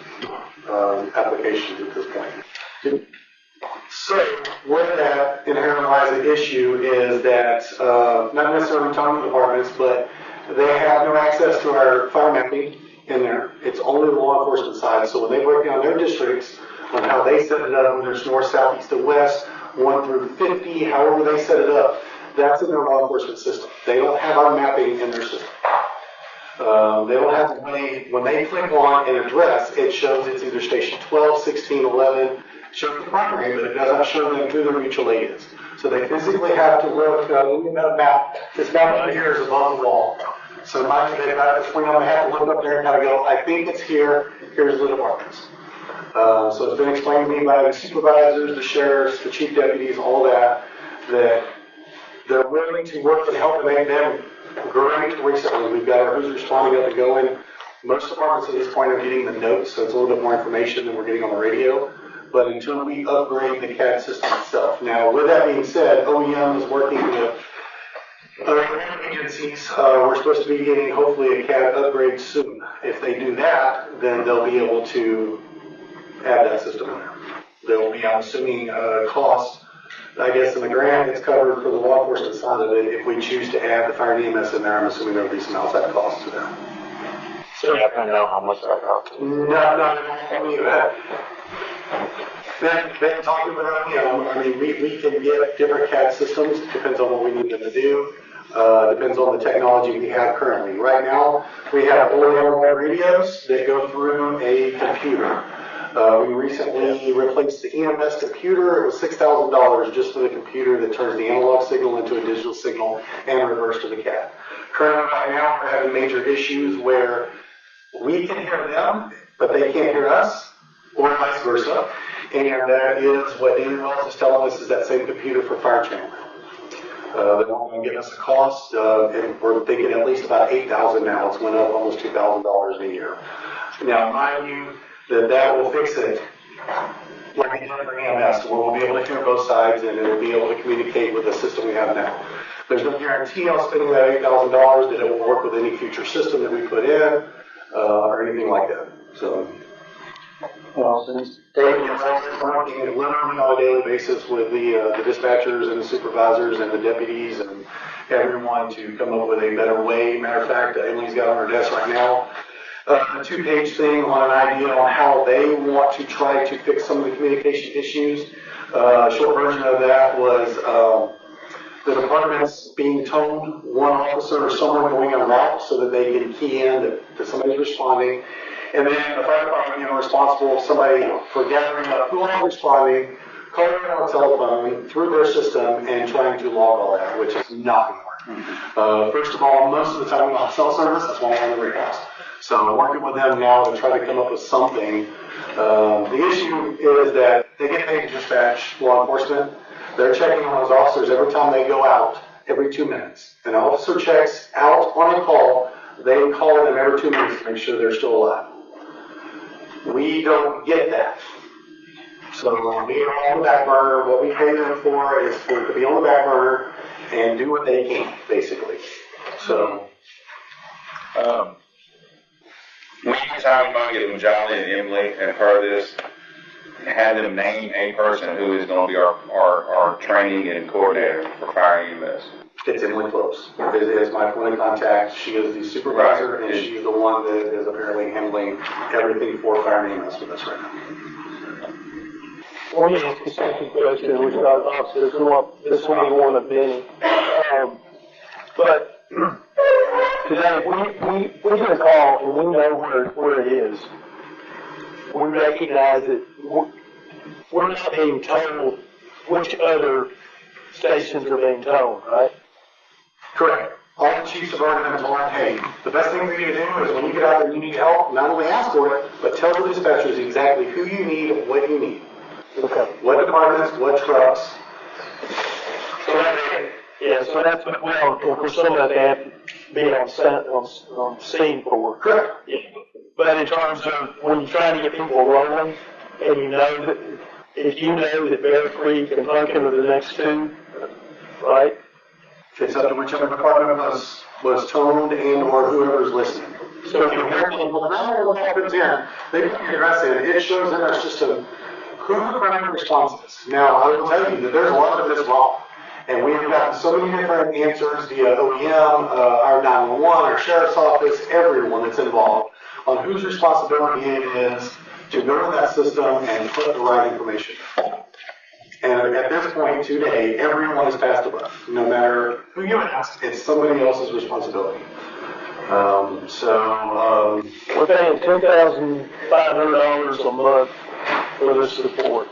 applications at this point. So, where that inherently lies an issue is that, not necessarily county departments, but they have no access to our fire mapping in there. It's only the law enforcement side. So when they break down their districts on how they set it up, when there's north, south, east, and west, 1 through 50, however they set it up, that's in their law enforcement system. They don't have our mapping in their system. They don't have the way, when they click on an address, it shows it's either station 12, 16, 11, shows the primary, but it doesn't show them who their mutual aid is. So they physically have to look, looking at a map, this map right here is above the wall. So mind you, they have to look up there and kind of go, I think it's here, here's the departments. So it's been explained to me by the supervisors, the sheriffs, the chief deputies, all that they're willing to work with help and make them great recently. We've got our Who's Responding up and going. Most departments at this point are getting the notes, so it's a little bit more information than we're getting on the radio. But until we upgrade the CAD system itself. Now, with that being said, OEM is working with other agencies. We're supposed to be getting, hopefully, a CAD upgrade soon. If they do that, then they'll be able to add that system in there. There will be, I'm assuming, costs I guess in the grant, it's covered for the law enforcement side of it. If we choose to add the fire and EMS in there, I'm assuming there'll be some outside costs to them. So you happen to know how much that costs? No, I mean, been talking with them, I mean, we can get different CAD systems, depends on what we need them to do. Depends on the technology we have currently. Right now, we have OEM radios that go through a computer. We recently replaced the EMS computer. It was $6,000 just for the computer that turns the analog signal into a digital signal and reverse to the CAD. Currently, right now, we're having major issues where we can hear them, but they can't hear us, or vice versa. And that is what David Wells is telling us is that same computer for fire channel. They're going to give us a cost, and we're thinking at least about $8,000 now. It's went up almost $2,000 a year. Now, mind you, that will fix it like we did for EMS, where we'll be able to hear both sides and it'll be able to communicate with the system we have now. There's no guarantee on spending that $8,000 that it will work with any future system that we put in, or anything like that. So, David is working literally on a daily basis with the dispatchers and the supervisors and the deputies and everyone to come up with a better way. Matter of fact, Emily's got on her desk right now a 2-page thing on an idea on how they want to try to fix some of the communication issues. Short version of that was the departments being toned, one officer or someone going on route so that they can key in that somebody's responding. And then the fire department, responsible somebody for gathering up who are responding, calling on a telephone through their system and trying to log all that, which is not going to work. First of all, most of the time we have cell service, that's why we're on the radars. So I'm working with them now to try to come up with something. The issue is that they get paid to dispatch law enforcement. They're checking on those officers every time they go out, every 2 minutes. An officer checks out on a call, they call them every 2 minutes to make sure they're still alive. We don't get that. So we are on the back burner. What we pay them for is for it to be on the back burner and do what they can, basically. So. Anytime I get Majali and Emily and part of this, have them name a person who is going to be our training and coordinator for fire EMS. It's Emily Close. It is my point of contact. She is the supervisor, and she's the one that is apparently handling everything for fire and EMS with us right now. Well, let me ask you a second question, which obviously this will be one of many. But today, we get a call and we know where it is. We recognize that we're not being told which other stations are being told, right? Correct. All the chiefs have already been told, hey, the best thing for you to do is when you get out there and you need help, not only ask for it, but tell the dispatchers exactly who you need, what you need. Okay. What departments, what trucks. So that's well, for some of that they have to be on scene for. Correct. Yeah. But in terms of when you're trying to get people rolling, and you know that if you know that Bear Creek and Pumpkin are the next two, right? It's up to whichever department was toned and or whoever's listening. So if you're hearing what happens in, they put the address in, it shows in our system who the primary response is. Now, I will tell you that there's a lot of this wrong. And we've gotten so many different answers via OEM, our 911, our sheriff's office, everyone that's involved on whose responsibility it is to go to that system and put the right information. And at this point today, everyone is passed the buck. No matter who you ask, it's somebody else's responsibility. We're paying $10,500 a month for this support.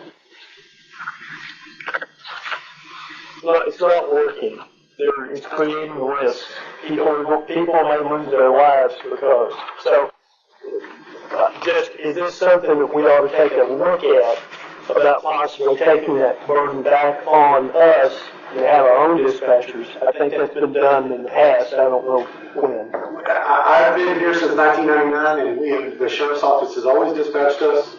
It's not working. It's creating risk. People may lose their lives because. So, is this something that we ought to take a look at about possibly taking that burden back on us and have our own dispatchers? I think that's been done in the past. I don't know when. I've been here since 1999, and the sheriff's office has always dispatched us.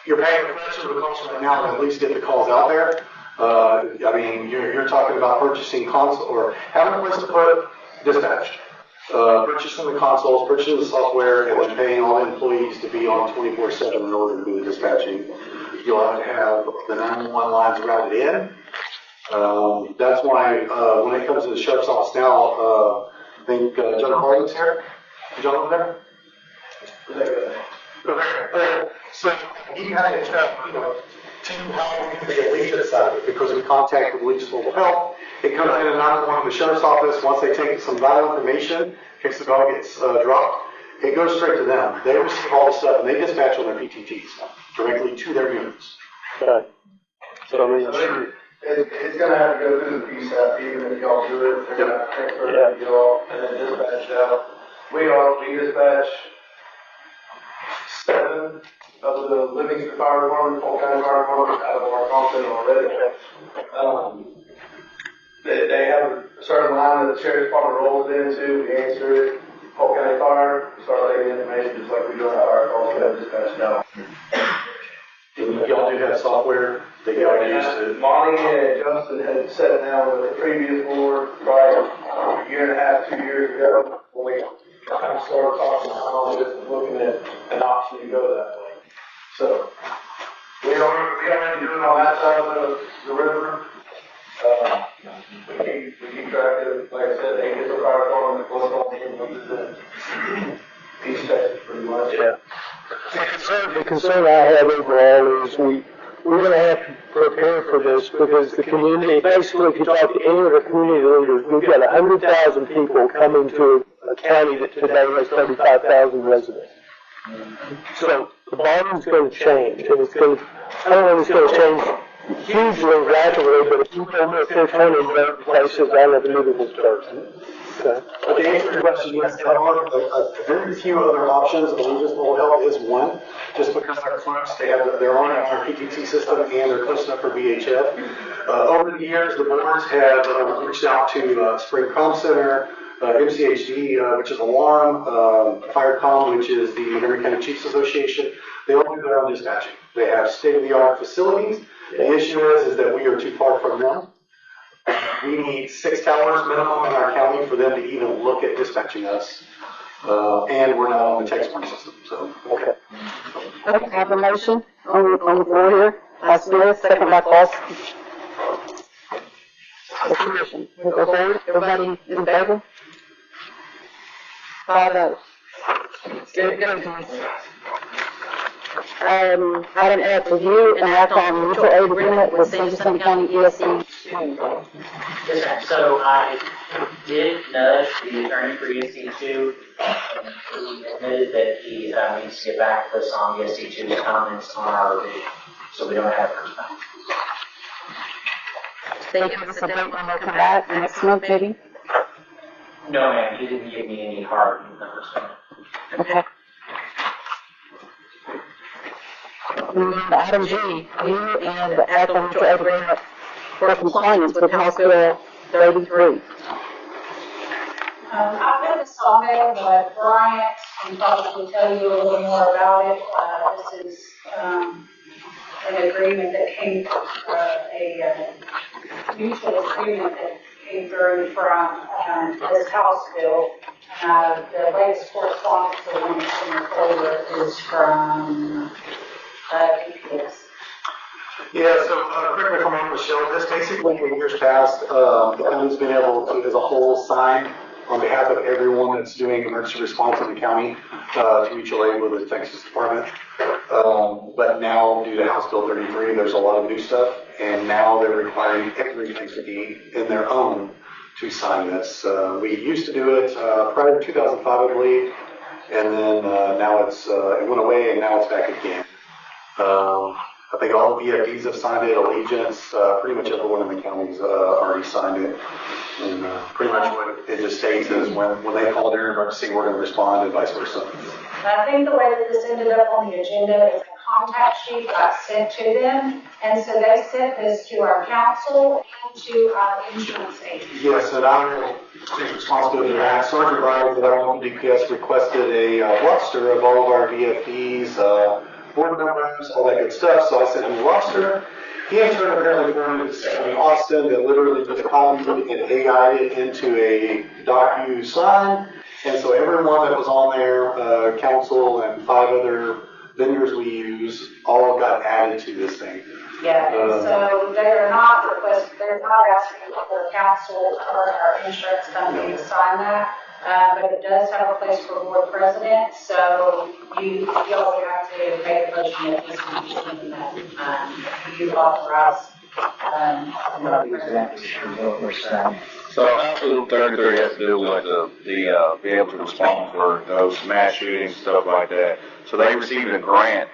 You're paying a fraction of the cost right now to at least get the calls out there. You're talking about purchasing console or having a place to put dispatch, purchasing the consoles, purchasing the software, and then paying all the employees to be on 24/7 in order to do the dispatching. you'll have to have the 911 lines routed in. That's why, when it comes to the sheriff's office now, I think, John Harlan's here. John over there? So, he had to have, to help the Allegiance side of it, because we contacted Allegiance Mobile Health. It comes in at 911 the sheriff's office. Once they take some vital information, in case the dog gets dropped, it goes straight to them. They receive all the stuff and they dispatch on their PTTs directly to their units. Okay. So, I mean, It's gonna have to go through the PSAP, even if y'all do it, they're gonna have to transfer it to y'all, and then dispatch it out. We dispatch 7 of the Livingston Fire Department, Polk County Fire Department, out of our Compton already. They have a certain line that the sheriff's department rolls it into, we answer it, Polk County Fire, we start letting information just like we do on our calls, we have dispatched out. Y'all do have software that y'all use to. Monty and Justin had sat down with the previous board probably a year and a half, 2 years ago, when we kind of started talking about just looking at an option to go that way. So, we already doing on that side of the river. We keep track of it, like I said, they get the fire department, what's on the East Texas pretty much. yeah. The concern I have overall is we're going to have to prepare for this because the community, basically, if you talk to any of the community leaders, we've got 100,000 people coming to a county that today has 35,000 residents. So the volume's going to change, and it's going to, I don't know if it's going to change hugely rapidly, but if you go to 15 in better places, I never knew it was dirt. Okay. But to answer your question, yes, there are very few other options. Allegiance Mobile Health is one, just because they're close. They're on our PTT system and they're close enough for VHF. Over the years, the boards have reached out to Spring Comm Center, MCHD, which is Alarm, FireComm, which is the Montgomery County Chiefs Association. They all do their own dispatching. They have state-of-the-art facilities. The issue is that we are too far from them. We need 6 towers minimum in our county for them to even look at dispatching us. And we're not on the text point system, so. Okay. Okay, I have a motion on the floor here. Smith, second by Cost. Motion. We'll go forward. Everybody in favor? 5-0. Go. Item F, review and act on mutual aid agreement with Jacinto County ESD. Yes, ma'am. So I did nudge the attorney for ESD2, and he admitted that he needs to get back to us on ESD2's comments on our revision, so we don't have to come back. They give us a date when they'll come back, next month maybe? No, ma'am, he didn't give me any hard numbers. Okay. Item G, review and act on mutual aid agreement for compliance with House Bill 33. I put this on there, but Bryant can probably tell you a little more about it. This is an agreement that came, a mutual agreement that came through from this House bill. The latest correspondence, the one that's in the folder, is from DPS. Yeah, so correct me if I'm wrong, Michelle, this basically in years past, the county's been able to, as a whole, sign on behalf of everyone that's doing emergency response in the county to mutual aid with the Texas Department. But now, due to House Bill 33, there's a lot of new stuff, and now they're requiring every entity in their own to sign this. We used to do it prior to 2005, I believe, and then now it went away, and now it's back again. I think all the VFDs have signed it, Allegiance, pretty much everyone in the county's already signed it. And pretty much what it just states is when they call their emergency, we're going to respond and vice versa. I think the way that this ended up on the agenda is a contact sheet got sent to them, and so they sent this to our council and to our insurance agent. Yes, and I will take responsibility for that. Sergeant Ryan with our own DPS requested a roster of all of our VFDs, board members, all that good stuff. So I sent him the roster. He in turn apparently forwarded to Austin that literally just copied and AI'd it into a DocuSign. And so everyone that was on there, council and 5 other vendors we use all got added to this thing. Yeah, so they're not requesting, they're not asking for council or our insurance company to sign that. But it does have a place for board president, so you all would have to make a motion at this meeting that, you authorize, So Bill 33 has to do with the be able to respond for those mass shootings, stuff like that. So they received a grant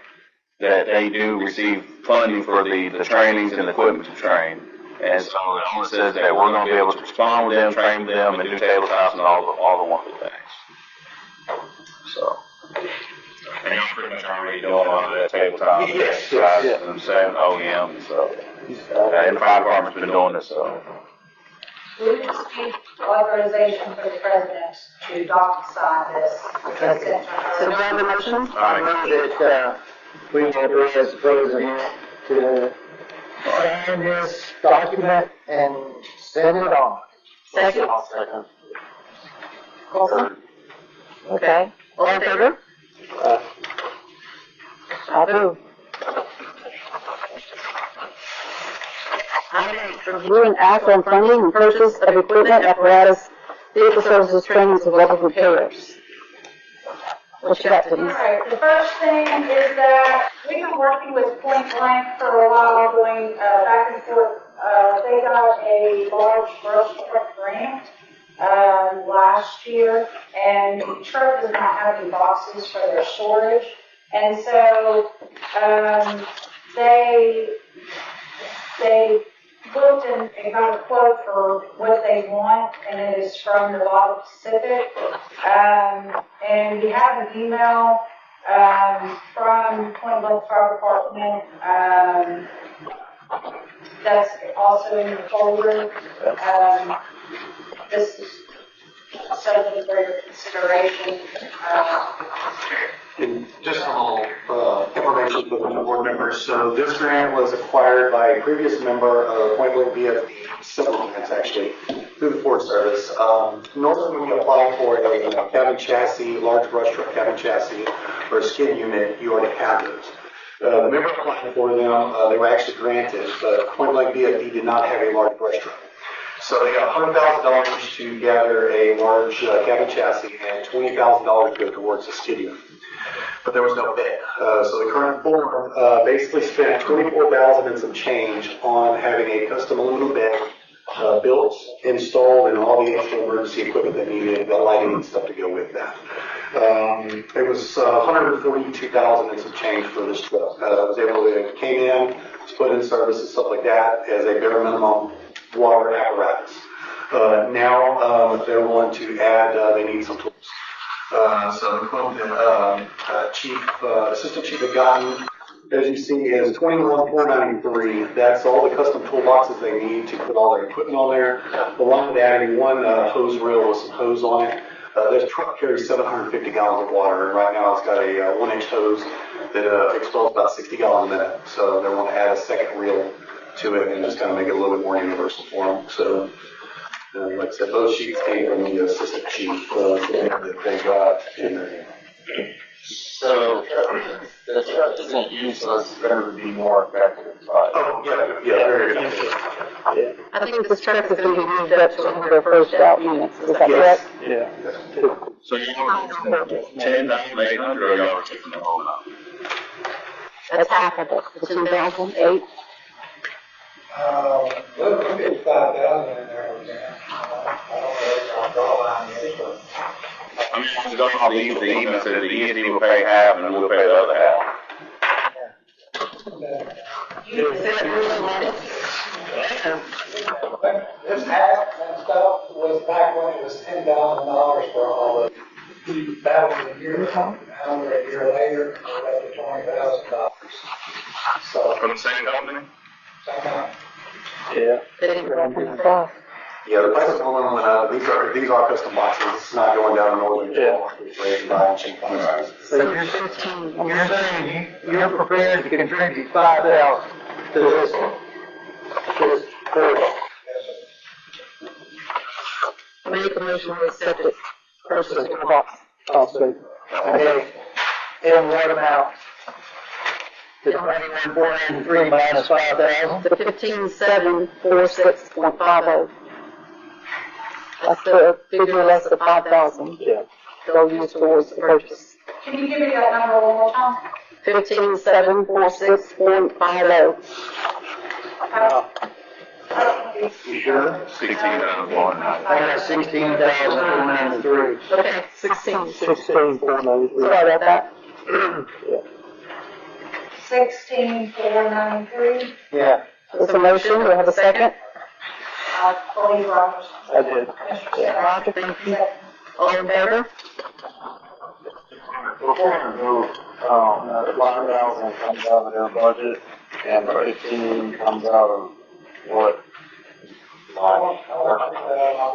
that they do receive funding for the trainings and the equipment to train. And so it only says that we're going to be able to respond with them, train with them, and do tabletops and all the wonderful things. So, and y'all pretty much already doing a lot of that tabletop. Yes. And same OEM and stuff. And the fire department's been doing this, so. we just need authorization for the president to sign this. So do I have a motion? I move that, we authorize the president to sign this document and send it on. Second? I'll second. Colson? Okay. All in favor? I'll do. Item 8, review and act on funding and purchase of equipment, apparatus, vehicle services, trainings of local repairs. What you got, Denise? All right, the first thing is that we've been working with Point Blank for a while, going back and forth. They got a large brush truck grant last year, and the truck does not have any boxes for their storage. And so they looked and got a quote for what they want, and it is from the Lotto Pacific. And we have an email from Point Blank Fire Department that's also in the folder. This is something for your consideration. And just a little information for the new board members. So this grant was acquired by a previous member of Point Blank VFD, several grants actually, through the Forest Service. Normally when we apply for a cabin chassis, large brush truck cabin chassis, or a skid unit, you already have those. The member applying for them, they were actually granted, but Point Blank VFD did not have a large brush truck. So they got $100,000 to gather a large cabin chassis and $20,000 to go towards the skid unit. But there was no bid. So the current board basically spent $24,000 and some change on having a custom aluminum bed built, installed, and all the extra emergency equipment that needed, the lighting and stuff to go with that. It was $142,000 and some change for this truck. It came in, was put in service and stuff like that as a bare minimum water apparatus. Now they're willing to add, they need some tools. So the quote that Assistant Chief had gotten, as you see, is $21,493. That's all the custom toolboxes they need to put all their equipment on there, along with adding one hose reel with some hose on it. This truck carries 750 gallons of water, and right now it's got a 1-inch hose that expels about 60 gallons a minute. So they want to add a second reel to it and just kind of make it a little bit more universal for them. So, like I said, those sheets came from the assistant chief that they got in there. So the truck isn't used, so it's going to be more effective. Oh, yeah, very good. Yeah. I think this truck is going to be moved up to one of their first out units. Is that correct? Yeah. So y'all 10,800 or y'all are taking the whole amount? That's half of it. The 10,008. We'll get 5,000 in there again. I don't know if I'll draw line yet. I mean, I'm going off the email said the ESD will pay half and we'll pay the other half. This half and stuff was back when it was $10,000 for all the battles a year. However, a year later, we're up to $20,000. So, From the same company? Yeah. They didn't go up in the cross. Yeah, the price of aluminum, these are custom boxes. It's not going down the northern market. It's raised by cheap boxes. so you're saying you're prepared to contribute 5,000 to this course? Make a motion to accept it. Purchase of box. Okay. In what amount? The 21,493 minus 5,000? The 15,746.50. That's the figure less the 5,000. Yeah. They'll use towards the purchase. Can you give me that number one more time? 15,746.50. You sure? 16,193. I got 16,493. Okay, 16. 16,493. Sorry about that. Yeah. 16,493. Yeah, There's a motion. Do I have a second? I believe Rogers. I did. Roger, thank you. All in favor? Before I go, the 5,000 comes out of their budget, and the 15 comes out of what? I'm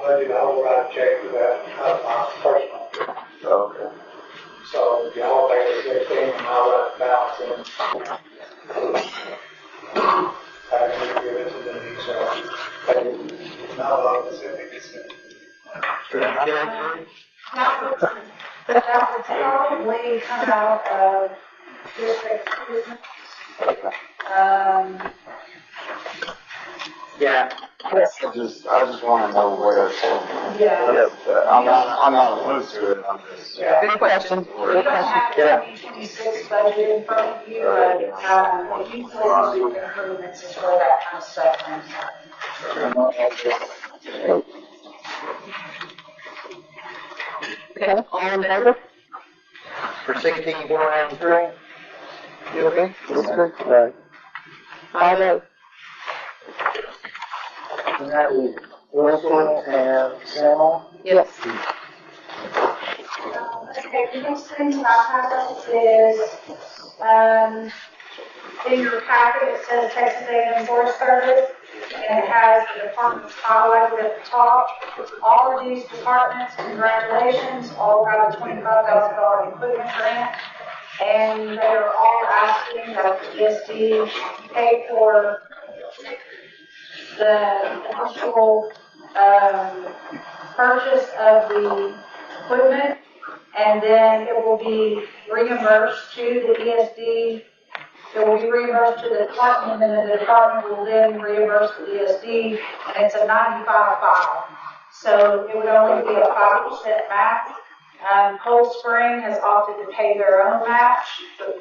ready to hold out a check for that, personal. Okay. So the whole thing is 16 and all that balance in. I can give it to Denise, so it's not a lot of specific, it's That would probably come out of district business. Yeah. I just want to know where it's from. Yeah. I'm not opposed to it, I'm just. Good question. We don't have the 2026 budget in front of you, but if you pull the improvements is where that kind of stuff comes from. Okay, all in favor? For 16,493? You okay? That's good. All right. 5-0. And that was Russell and Samuel? Yes. Okay, the next thing that I have is, in your packet, it says Texas A&M Forest Service, and it has the departments highlighted at the top. All of these departments, congratulations, all got a $25,000 equipment grant, and they're all asking that the ESD pay for the actual purchase of the equipment, and then it will be reimbursed to the ESD. It will be reimbursed to the department, and then the department will then reimburse the ESD, and it's a 95/5. So it would only be a 5% match. Coldspring has opted to pay their own match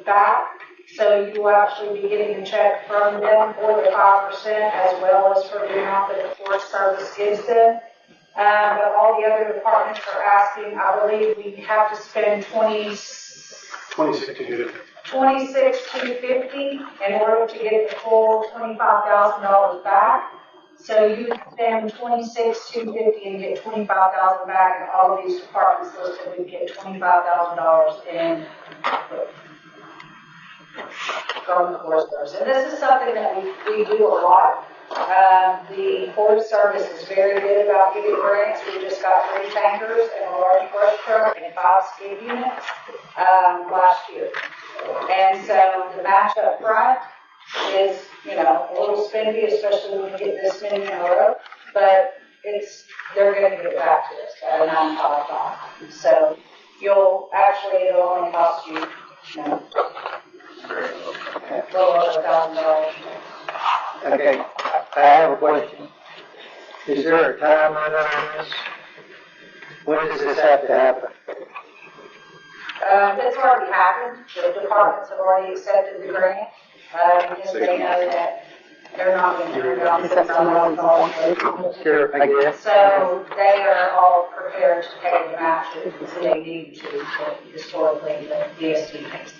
back. So you will actually be getting a check from them for the 5% as well as for the amount that the Forest Service gives them. But all the other departments are asking, I believe we have to spend $26,250 in order to get the full $25,000 back. So you spend $26,250 and get $25,000 back, and all of these departments listed would get $25,000 in from the Forest Service. And this is something that we do a lot. The Forest Service is very good about giving grants. We just got 3 tankers and a large brush truck and 5 skid units last year. And so the match up front is, a little spendy, especially when you get this many in a row, but they're going to give it back to us at a 955. So it'll only cost you, a little over $1,000. Okay, I have a question. Is there a time limit on this? When does this have to happen? It's already happened. The departments have already accepted the grant, because they know that they're not going to turn it on. Sure, I guess. So they are all prepared to pay the match if they need to, historically, the DSD pays.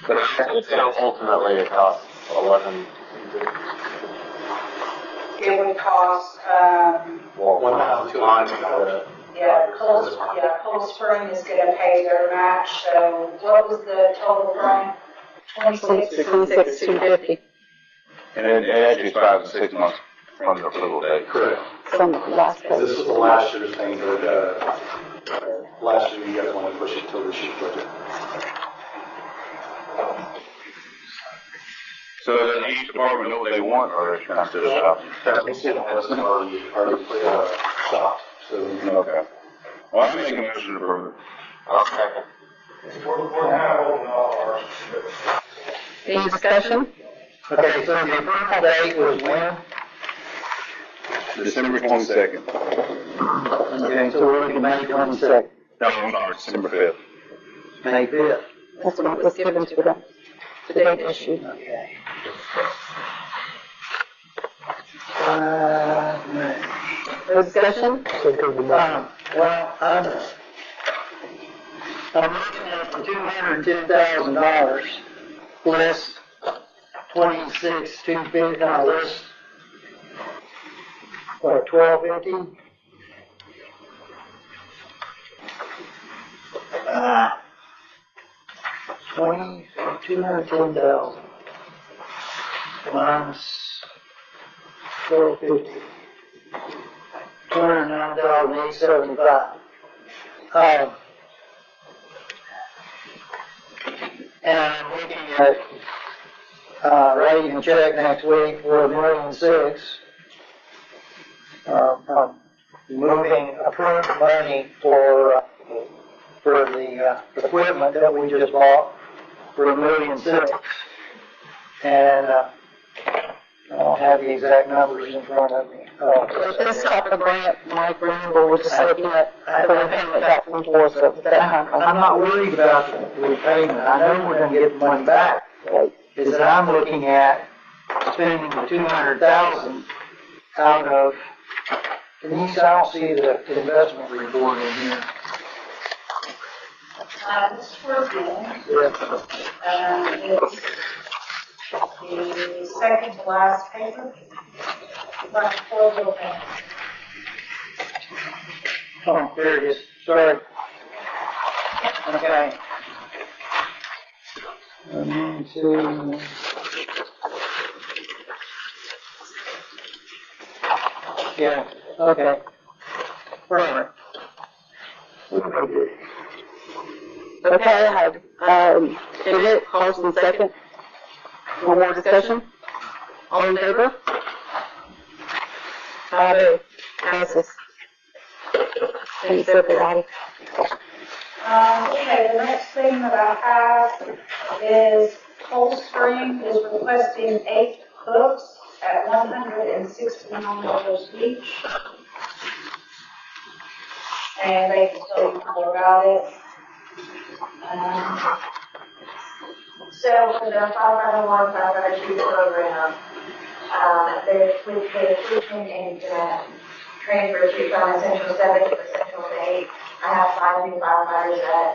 But ultimately it costs 11. It would cost, Coldspring is going to pay their match. So what was the total grant? 26,250. And it actually expires in 6 months from the approval date. Correct. From the last page. This was the last year's thing, but last year you guys wanted to push it till this year's budget. So does each department know what they want, or is it kind of still stopped? It's already stopped, so. Okay. Well, I'm making a motion to approve it. I'll second. We're now holding all ours. Any discussion? Okay, so the approval date was when? December 22nd. Okay, so we're looking at May 22nd, No, I'm sorry, December 5th. May 5th. That's what was given to them. The date issued. Okay. No discussion? Well, I'm looking at the $210,000 less 26,250, less, what, 1,250? 210,000 minus 1,250. 209,875. And I'm looking at writing a check next week for $1,600,000. Moving approved money for the equipment that we just bought for $1,600,000. And I don't have the exact numbers in front of me. This type of grant, Mike, remember, we're just looking at the repayment back from force of that. I'm not worried about the repayment. I know we're going to get the money back. Is that I'm looking at spending the $200,000 out of. I don't see the investment report in here. This first one, it's the second to last paper. About 4 little pages. Oh, there it is. Sorry. Okay. 1, 2. Yeah. Okay. Right. Okay, I have, Emmit, Carlson second. One more discussion? All in favor? 5-0. Passes. Thank you, sir, for that. Okay, the next thing that I have is Coldspring is requesting 8 books at $169 each. And they can tell you more about it. So for the 501, 502 program, there's switching and transfer from Essential 7 to Essential 8. I have 5 new firefighters that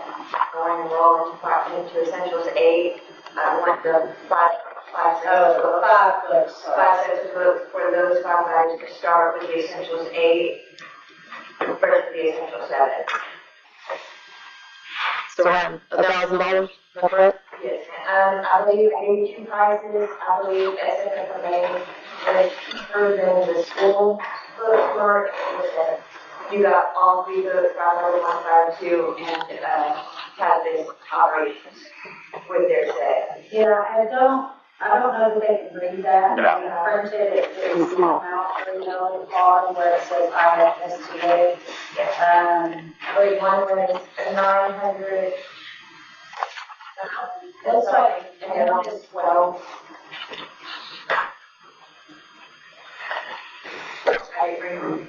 are enrolled into Essentials 8. I want the 5 books. 5 sets of books for those firefighters to start with the Essentials 8 versus the Essential 7. So around $1,000, is that correct? Yes, I believe 82 prices. I believe SFFMA was cheaper than the school book were. You got all 3 books, 501, 502, and have this operations with their set. Yeah, I don't know that they can read that. No. When I printed it, it's small out, the bottom where it says IFSTA. I believe one was 900. Looks like, And the other one is 12. I agree.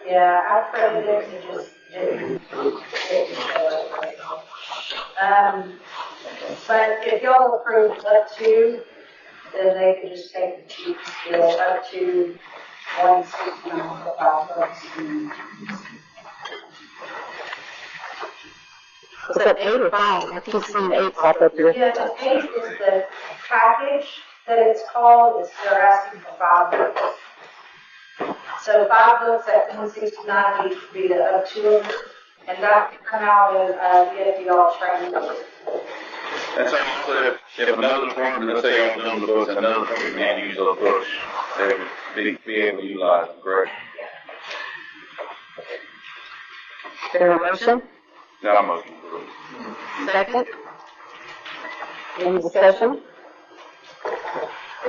yeah, I printed it and just didn't show it. But if y'all approve up to, then they could just take the cheap deal up to 169 for 5 bucks. Was that 8 or 5? I keep seeing 8 pop up here. Yeah, the 8 is the package that it's called, they're asking for 5 books. So 5 books at $169 each would be the up to, and that could come out of VFD training. And so also if another department, let's say y'all done the books, another department can't use those books, they would be able to utilize them, correct? Is there a motion? No, I'm motion. Second? Any discussion?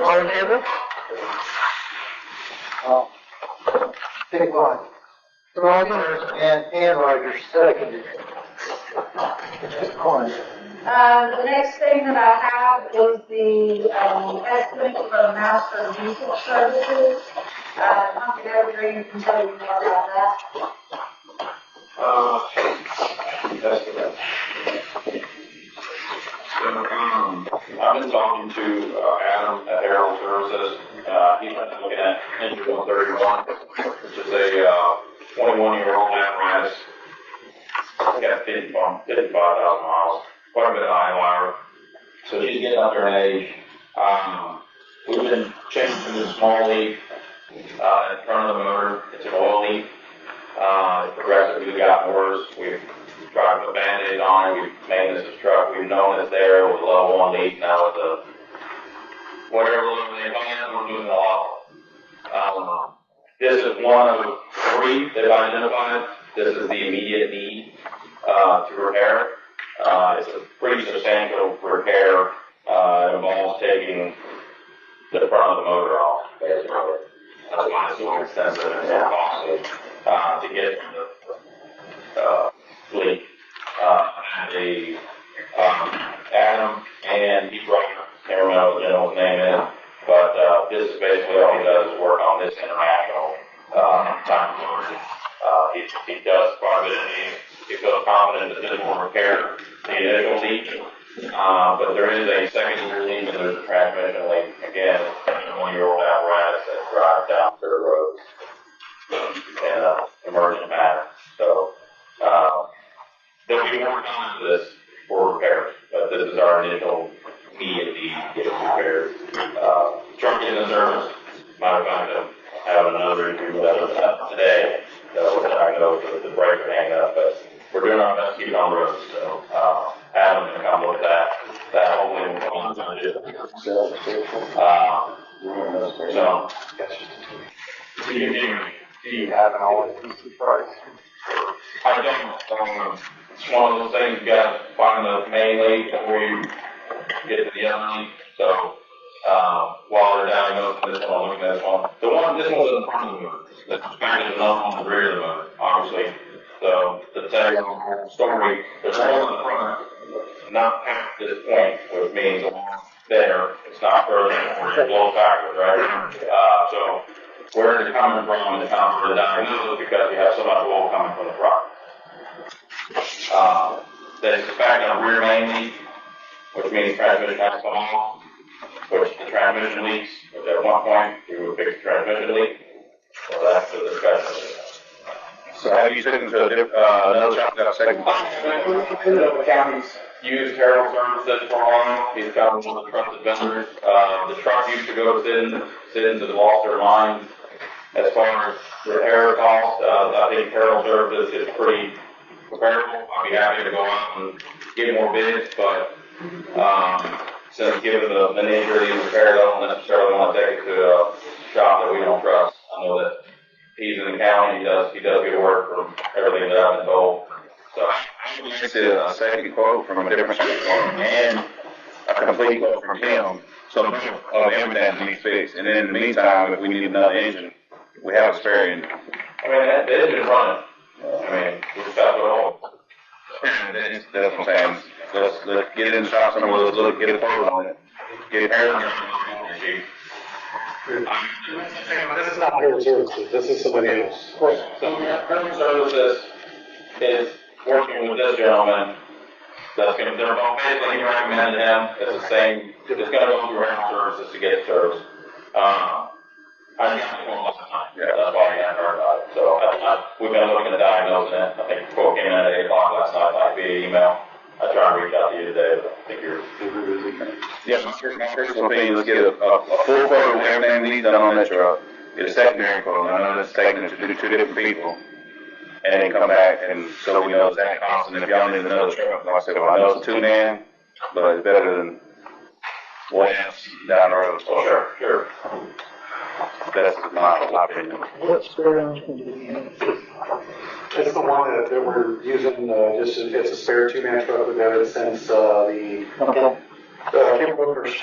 All in favor? Pick one. Rogers? And Rogers seconded. The next thing that I have is the estimate for the master diesel services. Pumpkin Evergreen can tell you more about that. I've been talking to Adam at Herald Services. He's been looking at engine 131, which is a 21-year-old apparatus. It's got 55,000 miles, quite a bit of idle hour. So she's getting up there in age. We've been changing the small leaf in front of the motor. It's an oil leak. It progressively got worse. We've tried to put Band-Aids on it. We've maintenance the truck. We've known it's there. It was a level 1 leak. Now it's a whatever level they find, we're doing a lot. This is one of 3 they've identified. This is the immediate need to repair. It's a pretty substantial repair. It involves taking the front of the motor off, basically. That's why it's so expensive and so costly to get the leak. Adam and he brought, I can't remember what the gentleman's name is, but this is basically all he does is work on this international time motor. He does quite a bit of these. He feels confident that this will repair the initial leak. But there is a secondary leak and there's a transmission leak. Again, it's a 21-year-old apparatus that drives down dirt roads in an emergent manner. So there'll be more time for this for repairs, but this is our initial immediate need to get it repaired. Truck is in service. Matter of fact, I'm having another issue today that was diagnosed with the brake hanging up, but we're doing our best to keep it on the road. So Adam can come look at that. That hopefully will come on budget. So do you have an all-inclusive price? I don't. It's one of those things you got to find the main leak before you get to the other leak. So while they're diagnosing this one, looking at this one, this one's in front of the motor. The package is not on the rear of the motor, obviously. So to tell you the whole story, there's one in the front, not past this point, which means there, it's not further than where it blows backwards, right? So where it's coming from, it's coming from the diagnosis because you have so much oil coming from the front. There's the fact on rear main leak, which means transmission has to come off, which the transmission leaks, which at one point we would fix the transmission leak. So that's the discussion. So have you taken to another shop that second? The county's used Herald Services for a while. He's got one of the trusted vendors. The truck used to go sit into the Gloucester line. As far as repair costs, I think Herald Services is pretty comparable. I'd be happy to go out and get more bids, but since given the nature of these repairs, I don't necessarily want to take it to a shop that we don't trust. I know that he's in the county, he does good work from everything that I've been told. So I would like a second quote from a different shop and a complete quote from him. So everything needs fixed. And then in the meantime, if we need another engine, we have a spare engine. I mean, the engine's running. I mean, we just got to go home. That's what I'm saying. Let's get it in the shop somewhere, let's get a quote on it. Get it paired. This is not Herald Services, this is somebody else. So Herald Services is working with this gentleman. They're both basically recommended him. It's the same. It's going to go through Herald Services to get it serviced. I got the quote last time. Yeah. That's why we hadn't heard about it. So we've been looking at diagnosing it. I think the quote came in at 8 o'clock last night via email. I tried to reach out to you today, but I think you're busy. Yeah, my personal opinion, let's get a full quote of everything we need done on that truck. Get a secondary quote. I know that's taking it to do 2 different people. And then come back and so we know exact cost. And if y'all need another truck, like I said, well, I know it's a 2-man, but it's better than what else down the road. Oh, sure. That's my opinion. What spare engine do you have? It's the one that we're using, it's a spare 2-man truck. We've had it since the came over first.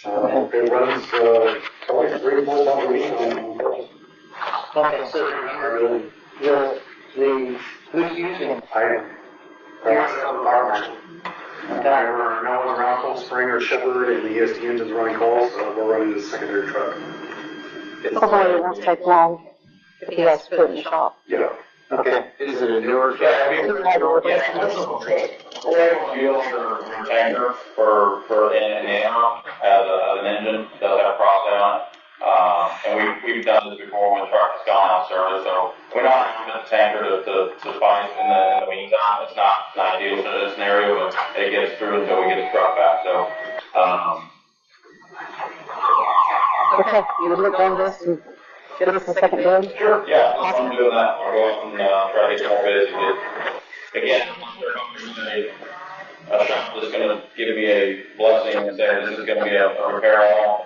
It runs probably 3 or 4 times a week. Okay, so who's using it? I am. Whenever no one's around Coldspring or Shepherd and the ESD engine's running calls, we're running the secondary truck. Hopefully it won't take long if he has to put it in the shop. Yeah. Okay. Is it a newer truck? Yeah, I mean, we're able to use their tanker for in and out as an engine, does have a process on it. And we've done this before when the truck has gone out of service, so we're not using the tanker to suffice in the meantime. It's not ideal for this scenario, but it gets through until we get the truck back, so, Okay, you would look on this and give us a second bid? Sure, yeah, I'm doing that. I'll go out and try to get some more bids. Again, a shop that's going to give me a blessing and say this is going to be a repair all,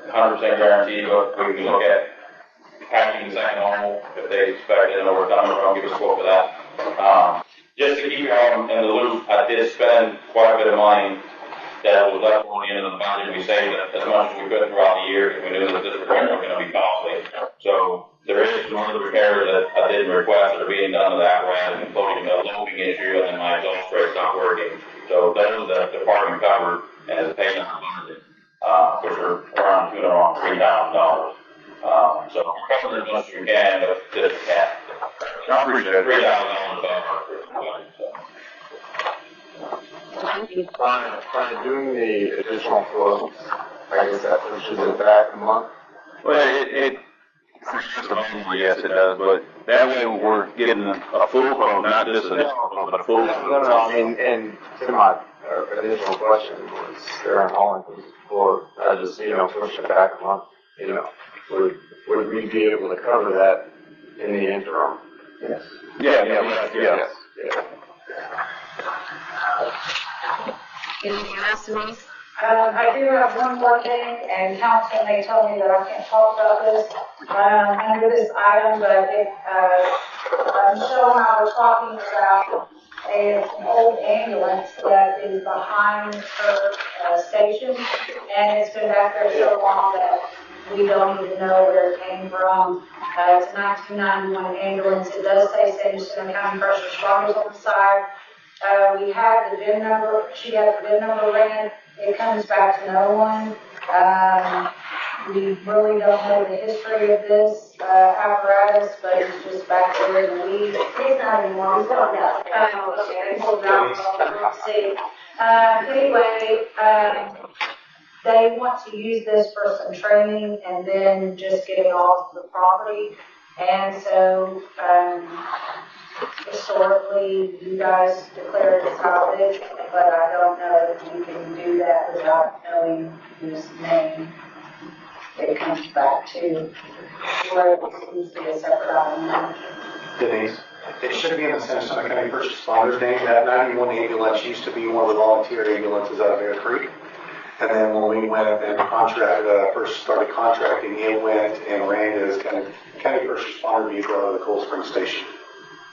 100% guaranteed, but we can look at packing the second home if they expect it overtime. I'll give us a quote for that. Just to keep you all in the loop, I did spend quite a bit of money that was left on the end of the budget. We saved as much as we could throughout the year because we knew that this repair was going to be costly. So there is some other repairs that I didn't request that are being done to the apparatus, including a loading issue and then my exhaust brake's not working. So those the department covered and is paying on the budget, which are around $3,000. So we're covering as much as we can, but just can't. I appreciate it. $3,000 By doing the additional flow, I guess that pushes it back a month. Well, it just a moment, yes, it does, but that way we're getting a full flow, not just an extra flow, but a full flow. No, I mean, and to my initial question was, they're in Holland before, I just, push it back a month, would we be able to cover that in the interim? Yes. Yes. Anything else, Denise? I do have one more thing, and council may tell me that I can't talk about this, under this item, but I think, Michelle and I were talking about an old ambulance that is behind her, station, and it's been back there so long that we don't even know where it came from. It's a 1991 ambulance. It does say San Jacinto County First Responders on the side. We have the VIN number. She has the VIN number ran. It comes back to no one. We really don't know the history of this apparatus, but it's just back there in the weeds. It's not anymore. We don't know. Okay, hold on. Let's see. Anyway, they want to use this for some training and then just get it off the property. And so, historically, you guys declared it salvage, but I don't know if you can do that without knowing whose name it comes back to, where it needs to be a separate item. Denise, it should be in the San Jacinto County First Responders name. That 91 ambulance used to be one of the volunteer ambulances out of Bear Creek. And then when we went and first started contracting, it went and ran as county first responder vehicle out of the Coldspring station.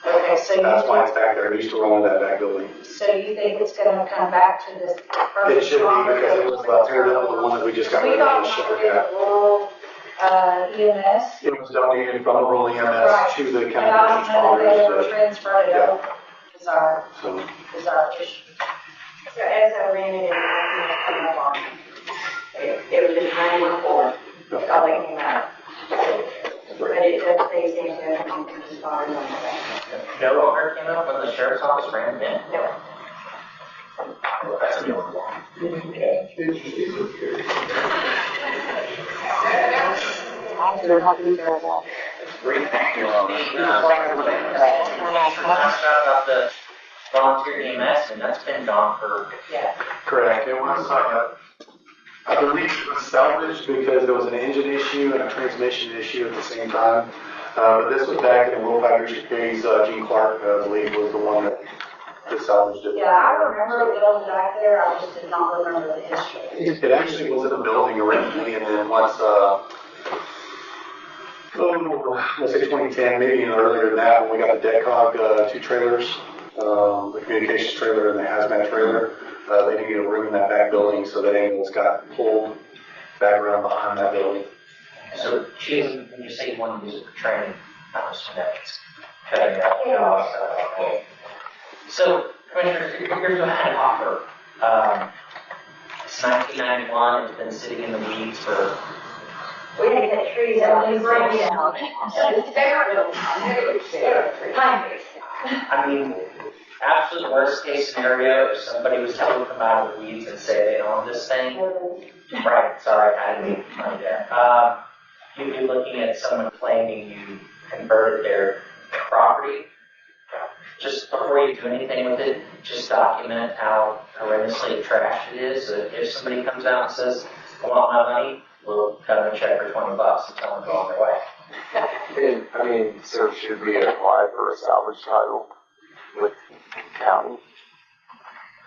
Okay, so that's why it's back there. It used to run in that back building. So you think it's going to come back to this? It should be, because it was teared up, the one that we just got rid of. We got rural EMS. It was donated from rural EMS to the county first first responders. They ever responders. transferred it over. Is our issue. So as I ran it, it was just 914. That's all that came out. But it does say San Diego as far as on the back. No alert came out when the sheriff's office ran it in? No. That's a new one. They're not going to do that. About the volunteer EMS, and that's been gone for. Yeah. Correct. It was, I believe it was salvaged because there was an engine issue and a transmission issue at the same time. But this was back in World Factory Securities. Gene Clark, I believe, was the one that salvaged it. Yeah, I remember it going back there. I just did not remember the history. It actually was in a building originally, and then once, let's say 2010, maybe even earlier than that, when we got the DECOG 2 trailers, the communications trailer and the hazmat trailer, they needed a room in that back building, so that ambulance got pulled back around behind that building. So, when you say one use it for training, I was cutting out. So, Commissioners, here's what I offer. It's 1991, it's been sitting in the weeds for. We had to get trees out and bring it down. I mean, absolute worst case scenario, if somebody was able to come out of the weeds and say they own this thing, right, sorry, I didn't mean money there. You'd be looking at someone claiming you converted their property. Just before you do anything with it, just document how horrendously trashed it is. So if somebody comes out and says, I want my money, we'll cut them a check for $20 and tell them to go on their way. And, I mean, so should we apply for a salvage title with county?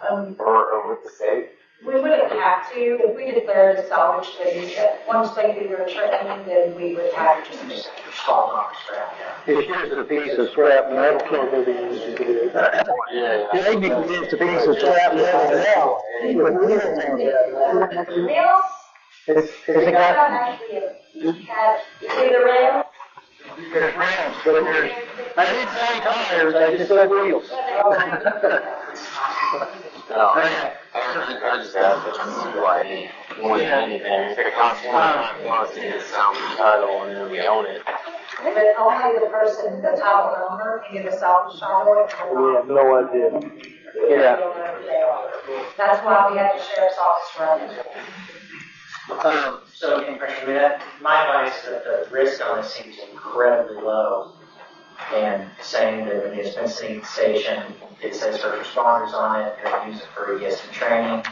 Or with the state? We wouldn't have to, if we declared a salvage thing, once they do their training, then we would have to just Call them off scrap, yeah. It's just a piece of scrap metal. Yeah. They need just a piece of scrap metal now. Rails, It's I got, don't actually have, see the rails? there's rounds, but there's, I didn't say tires, I just said wheels. No, I just asked if this is why more than anything. If it costs $1 to get a salvage title and then we own it. But only the person, the title owner, can get a salvage title. We have no idea. Yeah. That's why we have the sheriff's office run it. So, in Commissioner, my advice is that the risk on this seems incredibly low. And saying that when the dispensing station, it says first responders on it, you're going to use it for ESD training.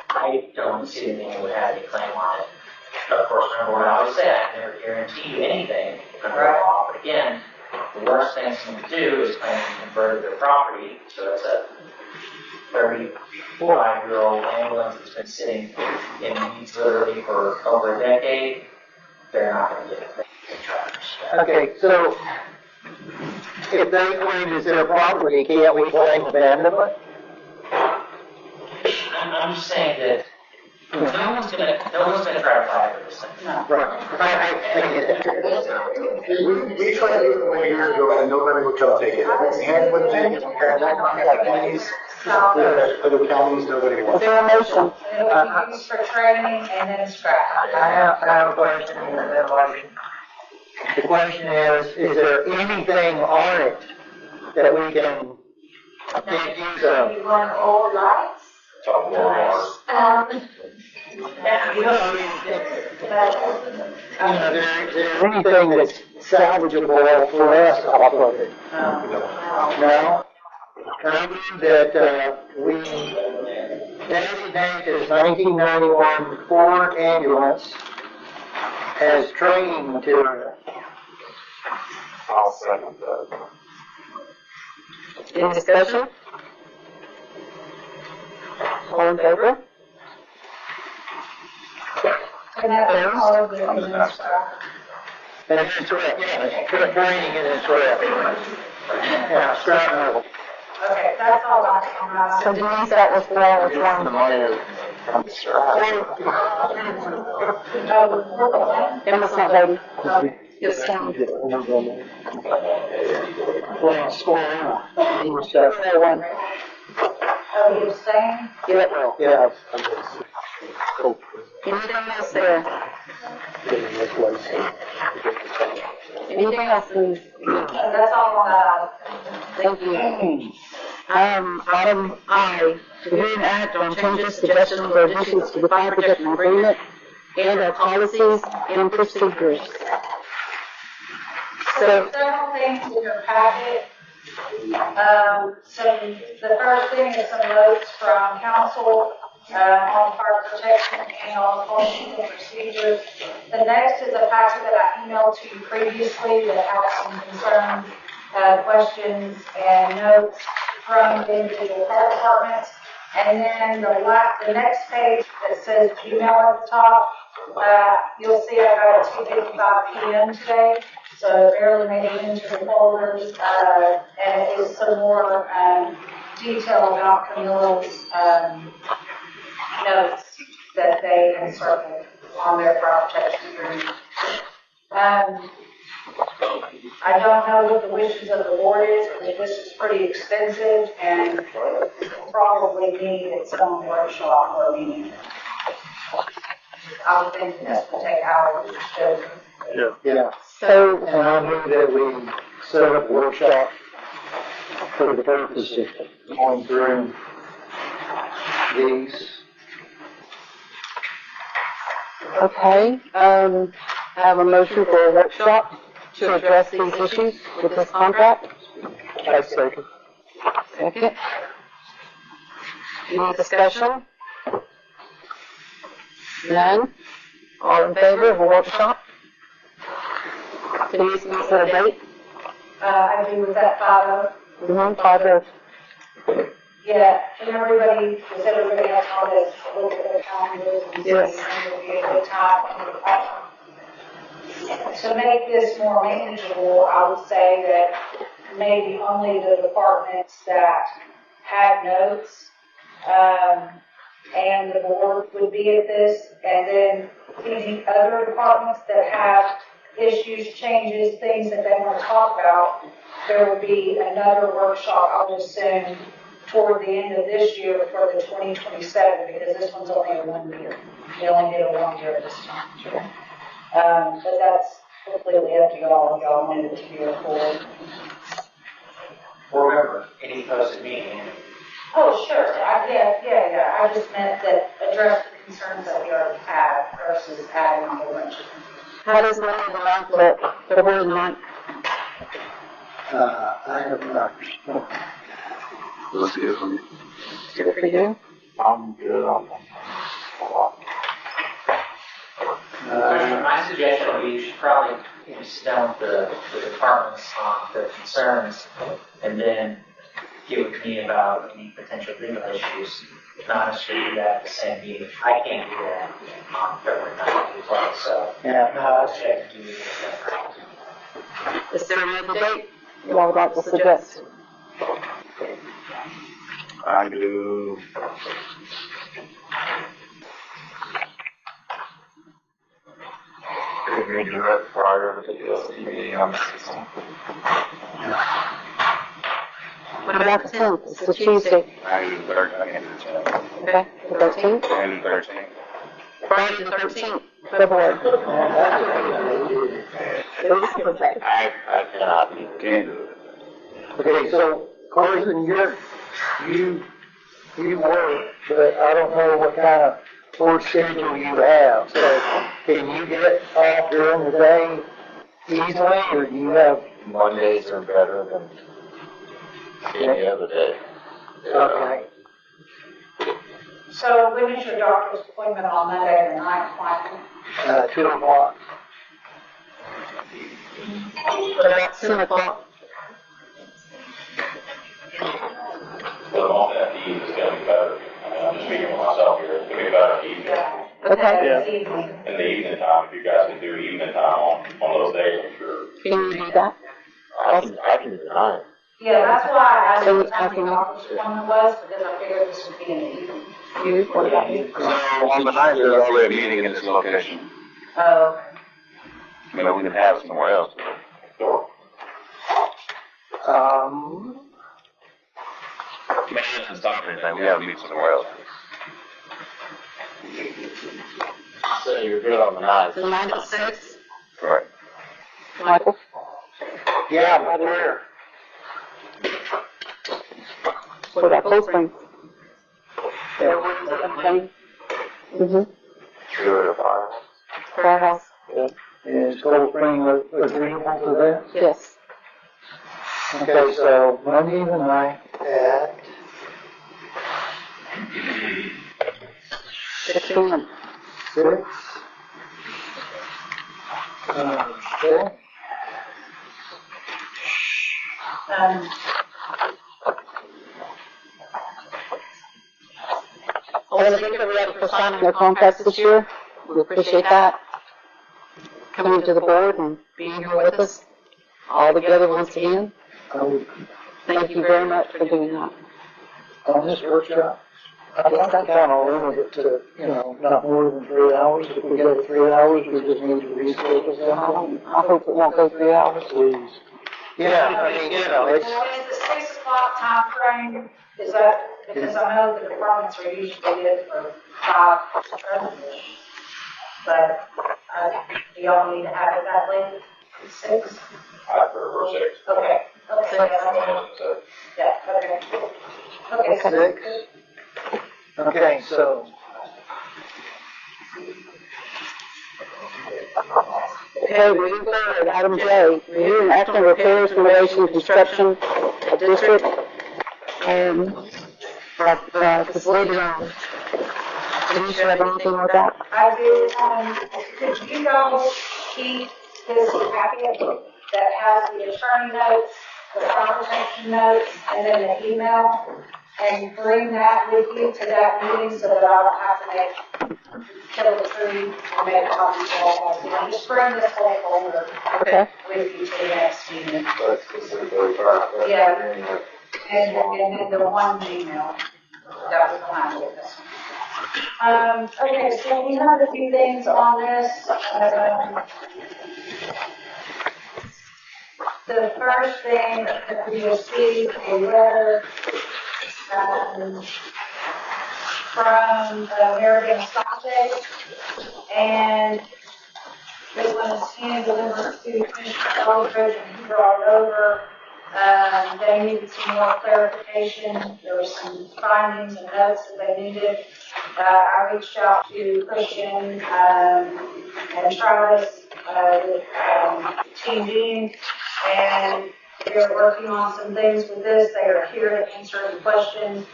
I don't see anything that would have any claim on it. Of course, remember what I always say, I can never guarantee you anything under the law. But again, the worst thing someone can do is claim you converted their property, so it's a 35-year-old ambulance that's been sitting in the weeds literally for over a decade. They're not going to get it. Okay, so if they claim it's their property, can't we claim abandonment? I'm just saying that no one's gonna try to fight for this thing. No. Right. I get it. We tried to do it 1 year ago and nobody would come take it. And when they had that contact these, other counties, nobody wanted. Fair motion. It'll be used for training and then scrap. I have a question in that motion. The question is there anything on it that we can make use of? We run old lights. Top of our There's anything that's salvageable for us off of it? No? I believe that we designate this 1991 Ford ambulance as training material. I'll second that. Any discussion? All in favor? And that's all of the evidence. And it's correct, yeah, training and it's correct. Yeah, scrap metal. Okay, that's all I have. So Denise, that was for which one? The money from the strap. Emma's not voting. It's down. Well, score one. Fair one. Are you saying? Yep. Yeah. Anything else there? Anything else, please? That's all I have. Thank you. Item I, to hear and act on changes, suggestions, or additions to the fire protection agreement and our policies and procedures. So, Several things in your packet. The first thing is some notes from council on fire protection and on policies and procedures. The next is a packet that I emailed to you previously that has some concerns, questions, and notes from the individual fire departments. And then the next page that says Gmail at the top, you'll see I got it at 2:55 p.m. today. So it barely made it into the folders, and it is some more detail about Camilla's notes that they inserted on their fire protection agreement. I don't know what the wishes of the board is, but this is pretty expensive and probably need its own workshop or meeting. I would think this would take hours to. Yeah. So, And I move that we set up a workshop for the purpose of going through these. okay, I have a motion for a workshop to address these issues with this contract. I second. Second. Any discussion? None? All in favor of a workshop? Denise, can you set a date? I agree with that, 5-0. Mm-hmm, 5-0. Yeah, and everybody, does everybody else want to look at their calendars and see Yes. when would be a good time? To make this more manageable, I would say that maybe only the departments that had notes, and the board would be at this, and then any other departments that have issues, changes, things that they want to talk about, there would be another workshop, I would assume, toward the end of this year for the 2027, because this one's only a 1 year. We only did a 1 year this time. Sure. But that's completely up to y'all if y'all wanted it to be recorded. Remember, any posted meeting. Oh, sure, yeah, I just meant that address the concerns that we already have versus adding a whole bunch of them. How does Monday the 9th look? February 9th? I have not. Looks good for me. Good for you? I'm good on that. My suggestion would be you should probably sit down with the departments on the concerns and then give a meeting about any potential legal issues. Not necessarily do that at the same meeting. I can't do that on February 9th as well, so. Yeah. I would suggest you do it separate. Is there another date you all would like to suggest? I do. Could we do it prior to the ESD meeting on the 16th? What about the 10th? It's the Tuesday. I can do the 13th. I can do the 10th. Okay, the 13th? I can do the 13th. Friday the 13th, February. I cannot be. Can't do it. Okay, so Carson, you work, but I don't know what kind of work schedule you have. So can you get off during the day easily, or do you have? Mondays are better than any other day. Okay. So when is your doctor's appointment on Monday the 9th, Michael? 2 o'clock. What about 10 o'clock? But on that eve is gonna be better. I mean, I'm just speaking for myself here, it's gonna be better in the evening. Okay. In the evening time, if you guys can do evening time on those days, I'm sure. Can you do that? I can deny it. Yeah, that's why I asked So what time the doctor's appointment was, because I figured this would be in the evening. You, what about you? So on the 9th, there's already a meeting in this location. Oh, I mean, we can have it somewhere else. Man, it doesn't stop anything. We have a meeting somewhere else. So you're good on the 9th. The 9th at 6? Right. Michael? Yeah, I'm aware. What about Coldspring? Okay. Mm-hmm. Do it at fire. Firehouse? Is Coldspring agreeable to that? Yes. Okay, so Monday the 9th at 6 p.m. 6. Okay. I want to thank everybody for signing their contracts this year. We appreciate that. Coming to the board and being here with us all together once again. Thank you very much for doing that. On this workshop? I think I kind of limit it to, not more than 3 hours. If we go to 3 hours, we just need to reschedule them. I hope it won't go 3 hours. Please. Yeah, I mean, it's. Now, is the 6 o'clock time frame, is that, because I know the departments are usually good for 5, but do y'all need to have it that late? 6? I prefer 6. Okay. Yeah, okay. Okay. 6. Okay, so. Okay, moving forward, item J, review and action on repairs, renovation, construction of district and facility loans. Do you have anything with that? I do, could you guys keep this packet that has the attorney notes, the fire protection notes, and then the email, and bring that with you to that meeting so that I don't have to kill the tree and make copies of all that. Just bring this whole folder with you to the next meeting. Yeah, and then the one email that was behind with this. Okay, so we have a few things on this. The first thing that we received a letter from American Asante, and it was hand delivered to Commissioner Eldridge, and he brought it over. They needed some more clarification. There were some findings and notes that they needed. I reached out to Christian and Travis, Team Dean, and they're working on some things with this. They are here to answer any questions.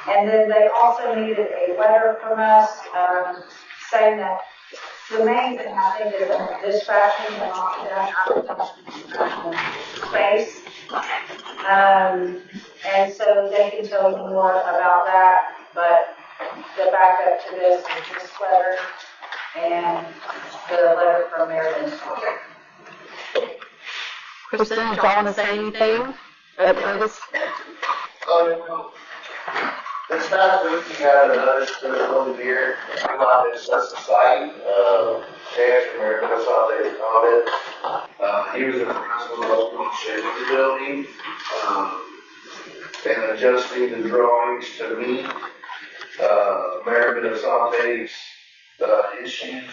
And then they also needed a letter from us saying that the main thing I think is that the dispatching and occupancy space. And so they can tell you more about that, but the backup to this is this letter and the letter from Maryland. Kristen, do you want to say anything about this? This past week, we had another student here. I'm not discuss the site. Dan from American Asante comment. He was impressed with the shape of the building and adjusting the drawings to meet American Asante's issues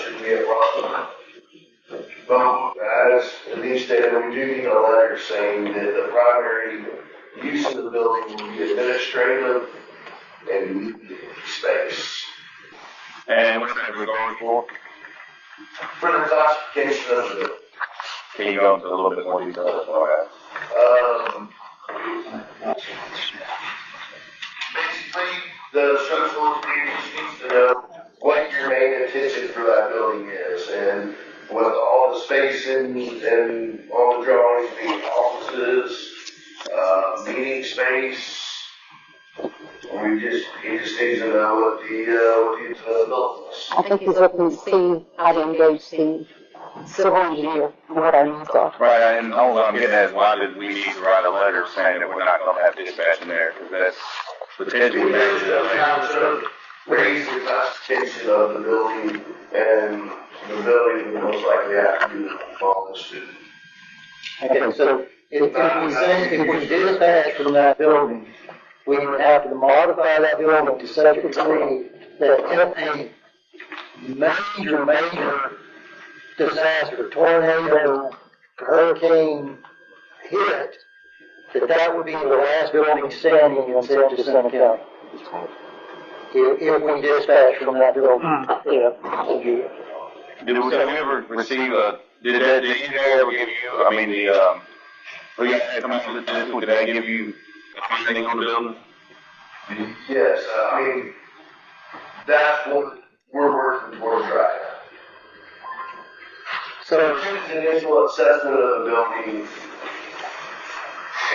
should be a problem. But as Denise stated, we do need a letter saying that the primary use of the building will be administrative and space. And what's that we're going for? For the classification of the building. Can you go into a little bit more detail? Basically, the structural engineer just needs to know what your main intention for that building is, and with all the space and all the drawings being offices, meeting space. He just needs to know what the building is. I think he's looking to see how to engage the civil engineer and what our needs are. Right, and all I'm getting at is why did we need to write a letter saying that we're not going to have dispatch in there? Because that's potentially raise the classification of the building, and the building will most likely have to be demolished too. Okay, so if we dispatch from that building, we would have to modify that building to such a degree that if a major disaster, tornado, hurricane hit, that would be the last building standing in San Jacinto County. If we dispatch from that building. Did we ever receive did the engineer ever give you, did they give you a finding on the building? Yes, that's what we're working towards right now. So his initial assessment of the building,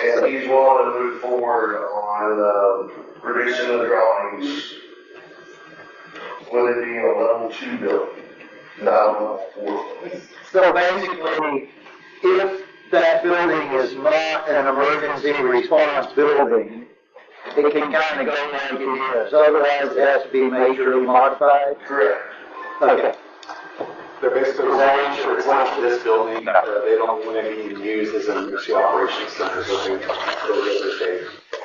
and he's willing to move forward on producing the drawings with it being a level 2 building, not a level 4 building. So basically, if that building is not an emergency response building, it can kind of go like it is, otherwise it has to be majorly modified? Correct. Okay. They're basically saying for example, for this building, they don't want it being used as an emergency operations center, so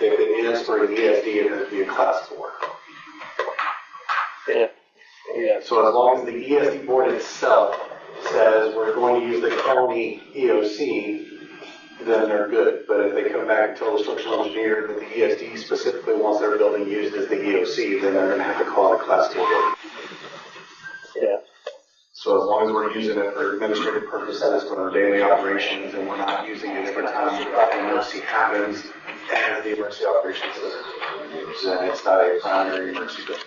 if it is for an ESD, it has to be a class 4. Yeah. Yeah. So as long as the ESD board itself says we're going to use the county EOC, then they're good. But if they come back and tell the structural engineer that the ESD specifically wants their building used as the EOC, then they're going to have to call it a class 4 building. Yeah. So as long as we're using it for administrative purposes, for our daily operations, and we're not using it every time an emergency happens as the emergency operations center, then it's not a primary emergency building.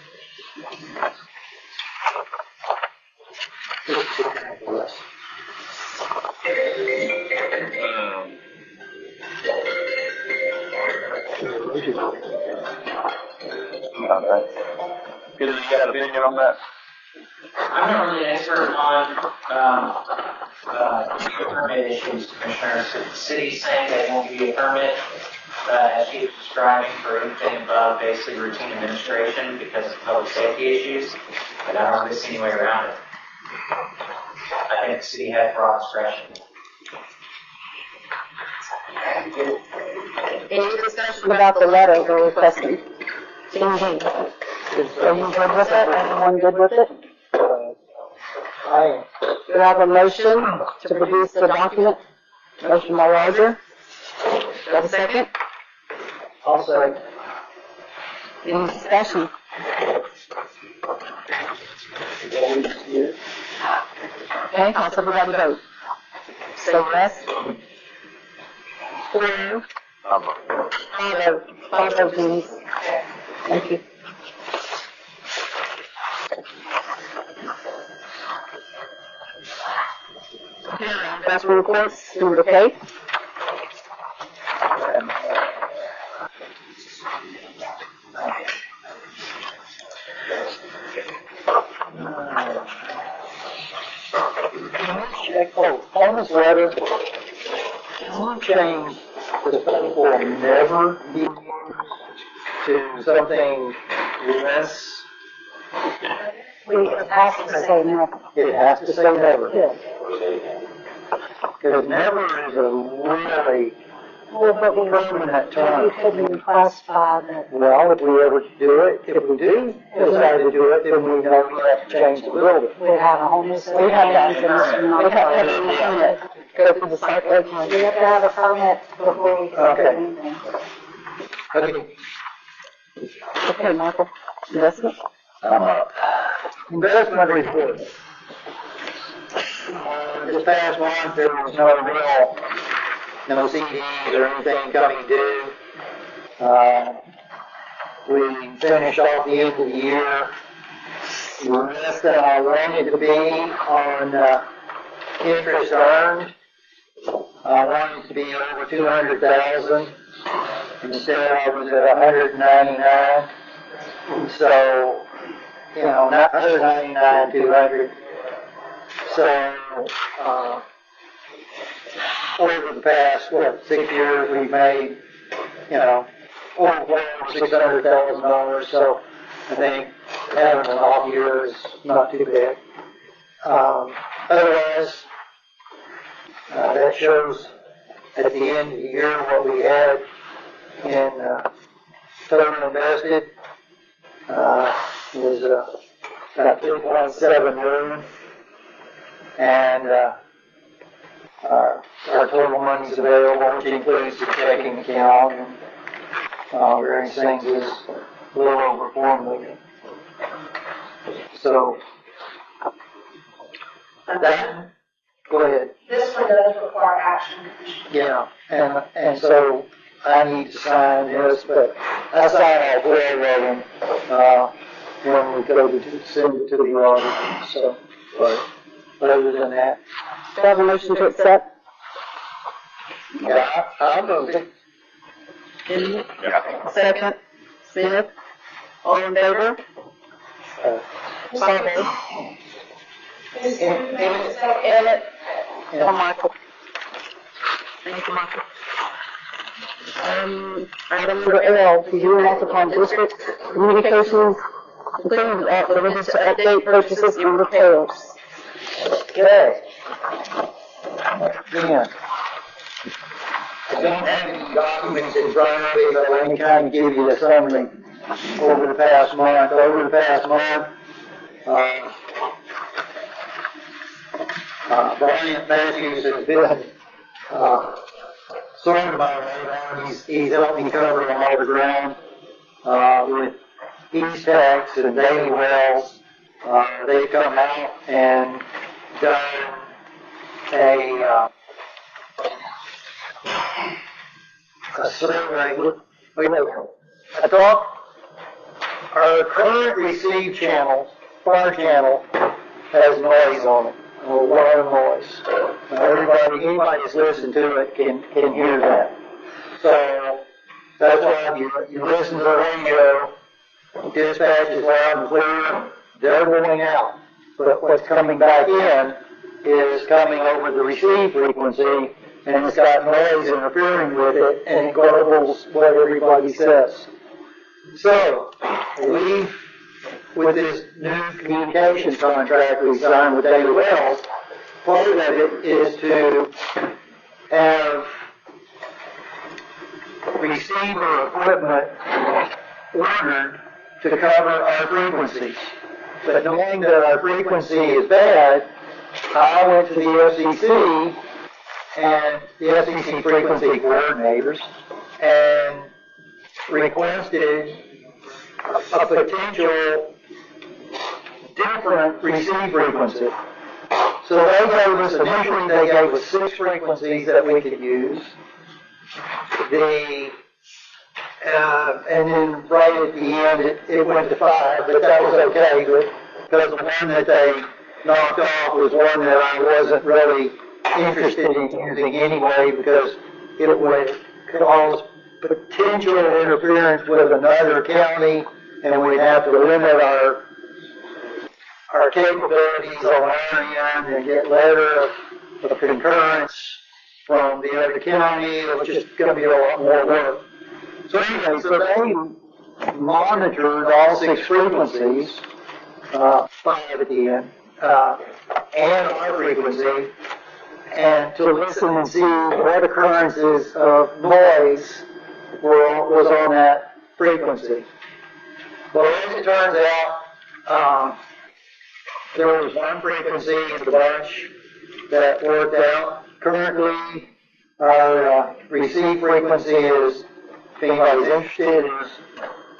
All right. Peter, you got an opinion on that? I'm not really an expert on permit issues, Commissioners. If the city's saying they won't give you a permit, as he was describing, for anything above basically routine administration because of public safety issues, but I don't really see any way around it. I think the city had broad discretion. Any discussion about the letter we're requesting? Are you good with it? Everyone good with it? Do we have a motion to produce the document? Motion by Roger. Do you have a second? I'll say. Any discussion? Okay, let's everybody vote. Say yes. 4 no. 5 no. 5 no, please. Thank you. Investment reports, number K. On this letter, can we change the study will never be used to something less? It has to say no. It has to say never. Yes. Because never is a really Well, but we permanent term. couldn't classify that. Well, if we ever do it, if we do decide to do it, then we know we have to change the building. We have a whole new system. We have that. We have to have a permit. Go through the cycle. We have to have a permit before we can do anything. Okay. Okay, Michael. Investment? Investment report. This past month, there was no CDs or anything coming due. We finished off the end of the year less than I wanted to be on interest earned. I wanted to be over 200,000. Instead, I was at 199. So, not 199, 200. So, over the past, 6 years, we've made, over $600,000. So, I think having an off year is not too bad. Otherwise, that shows at the end of the year what we had in total invested was about 3.7 million, and our total monies available, which includes the checking account and various things, is a little over 4 million. So that, go ahead. This one does require action. Yeah, and so I need to sign this, but I sign all 12 of them when we go to send it to the auditor. So, but other than that, Do I have a motion to accept? yeah, I'll move it. Second. Smith? All in favor? 5 no. Emmit? Yeah. Michael. Thank you, Michael. Item number L, review and act upon district communications, including the request to update purchases and repairs. Okay. Again. I don't have any documents in front of me, but let me kind of give you a summary over the past month. Brian Matthews has been sort of my radar. He's helped me cover all the ground with East Tax and Daily Wells. They've come out and done a survey. I thought our current receive channel, fire channel, has noise on it, a lot of noise. Anybody that's listened to it can hear that. So that's why you listen to the radio, dispatch is loud and clear, they're going out. But what's coming back in is coming over the receive frequency, and it's got noise interfering with it, and it garbles what everybody says. So, with this new communications contract we signed with Daily Wells, part of it is to have receiver equipment ordered to cover our frequencies. But knowing that our frequency is bad, I went to the FCC and the FCC frequency coordinators and requested a potential different receive frequency. So initially they gave us 6 frequencies that we could use. And then right at the end it went to 5, but that was okay, because the one that they knocked off was one that I wasn't really interested in using anyway, because it would cause potential interference with another county, and we'd have to limit our capabilities on our end and get letter of concurrence from the other county. It was just going to be a lot more work. So anyway, so they monitored all 6 frequencies, 5 at the end, and our frequency, and to listen and see what occurrences of noise was on that frequency. Well, as it turns out, there was one frequency in the bunch that worked out. Currently, our receive frequency is, if anybody's interested, is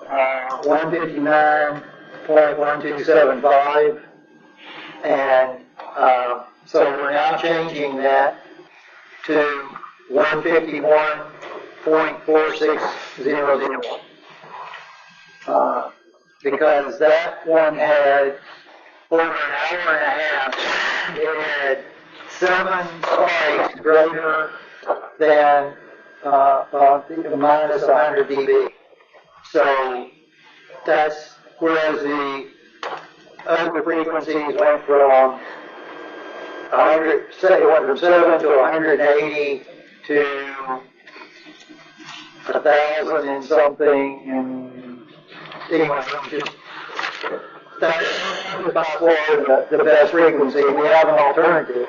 159.1275, and so we're now changing that to 151.4600. Because that one had over an hour and a half, it had 7 spikes greater than minus 100 dB. So that's, whereas the other frequencies went from 7 to 180 to 1,000 and something, and anyway, that's by far the best frequency. We have an alternative.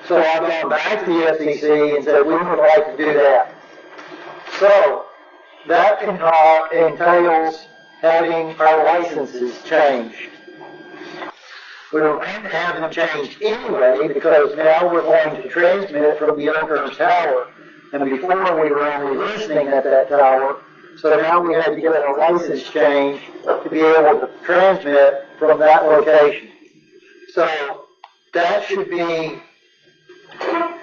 So I've gone back to the FCC and said we would like to do that. So that entails having our licenses changed. We were going to have them changed anyway, because now we're going to transmit from the Eldridge tower. And before we were only listening at that tower, so now we had to get a license change to be able to transmit from that location. So that should be a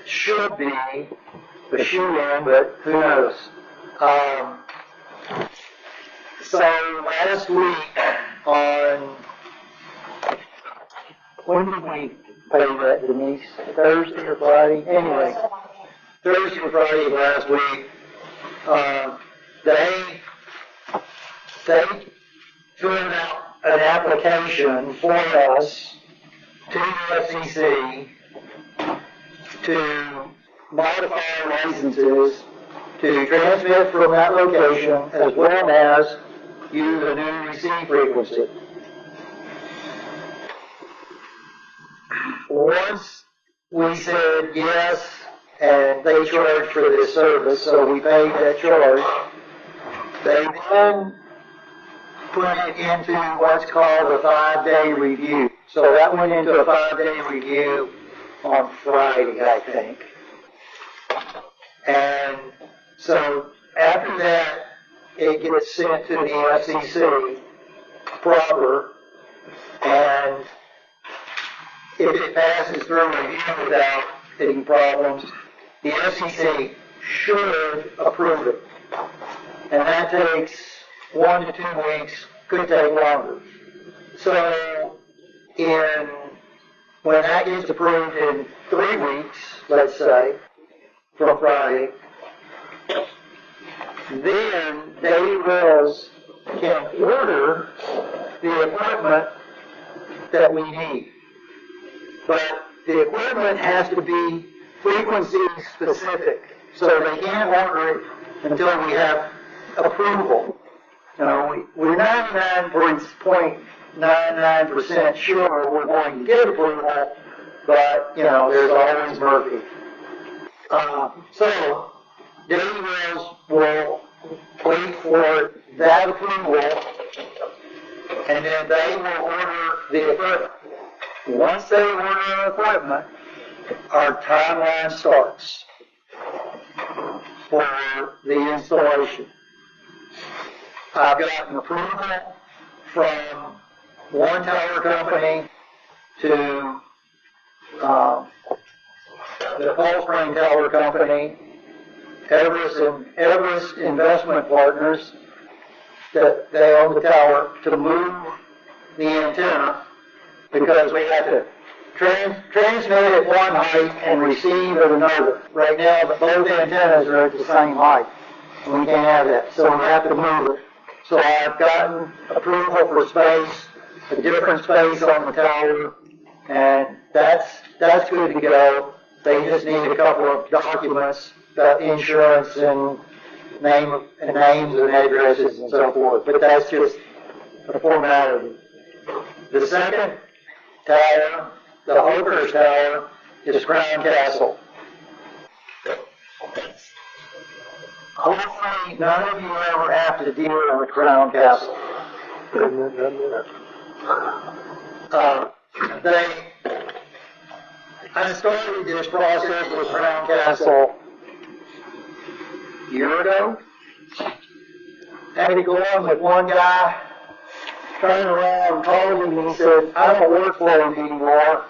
shoe-in, but who knows. So last week when did we pay that, Denise? Thursday or Friday? Anyway, Thursday or Friday of last week, they filled out an application for us to the FCC to modify our licenses to transmit from that location as well as use a new receive frequency. Once we said yes, and they charged for this service, so we paid that charge, they then put it into what's called a 5-day review. So that went into a 5-day review on Friday, I think. And so after that, it gets sent to the FCC proper, and if it passes through review without any problems, the FCC should approve it. And that takes 1 to 2 weeks, could take longer. So when that gets approved in 3 weeks, let's say, from Friday, then Daily Wells can order the equipment that we need. But the equipment has to be frequency specific, so they can't order it until we have approval. You know, we're 99.99% sure we're going to get approval, but, you know, there's always Murphy. So, Daily Wells will wait for that approval, and then they will order the equipment. Once they order the equipment, our timeline starts for the installation. I've gotten approval from one tower company to the Coldspring Tower Company, Everest Investment Partners, that they own the tower, to move the antenna, because we have to transmit at one height and receive at another. Right now, both antennas are at the same height, and we can't have that, so we have to move it. So I've gotten approval for space, a different space on the tower, and that's good to go. They just need a couple of documents, insurance and names and addresses and so forth, but that's just a formality. The second tower, the Oakers Tower, is Crown Castle. Hopefully none of you ever have to deal with Crown Castle. I started this process with Crown Castle a year ago. Had to go on with one guy, turned around, called him, and he said, "I don't work for him anymore.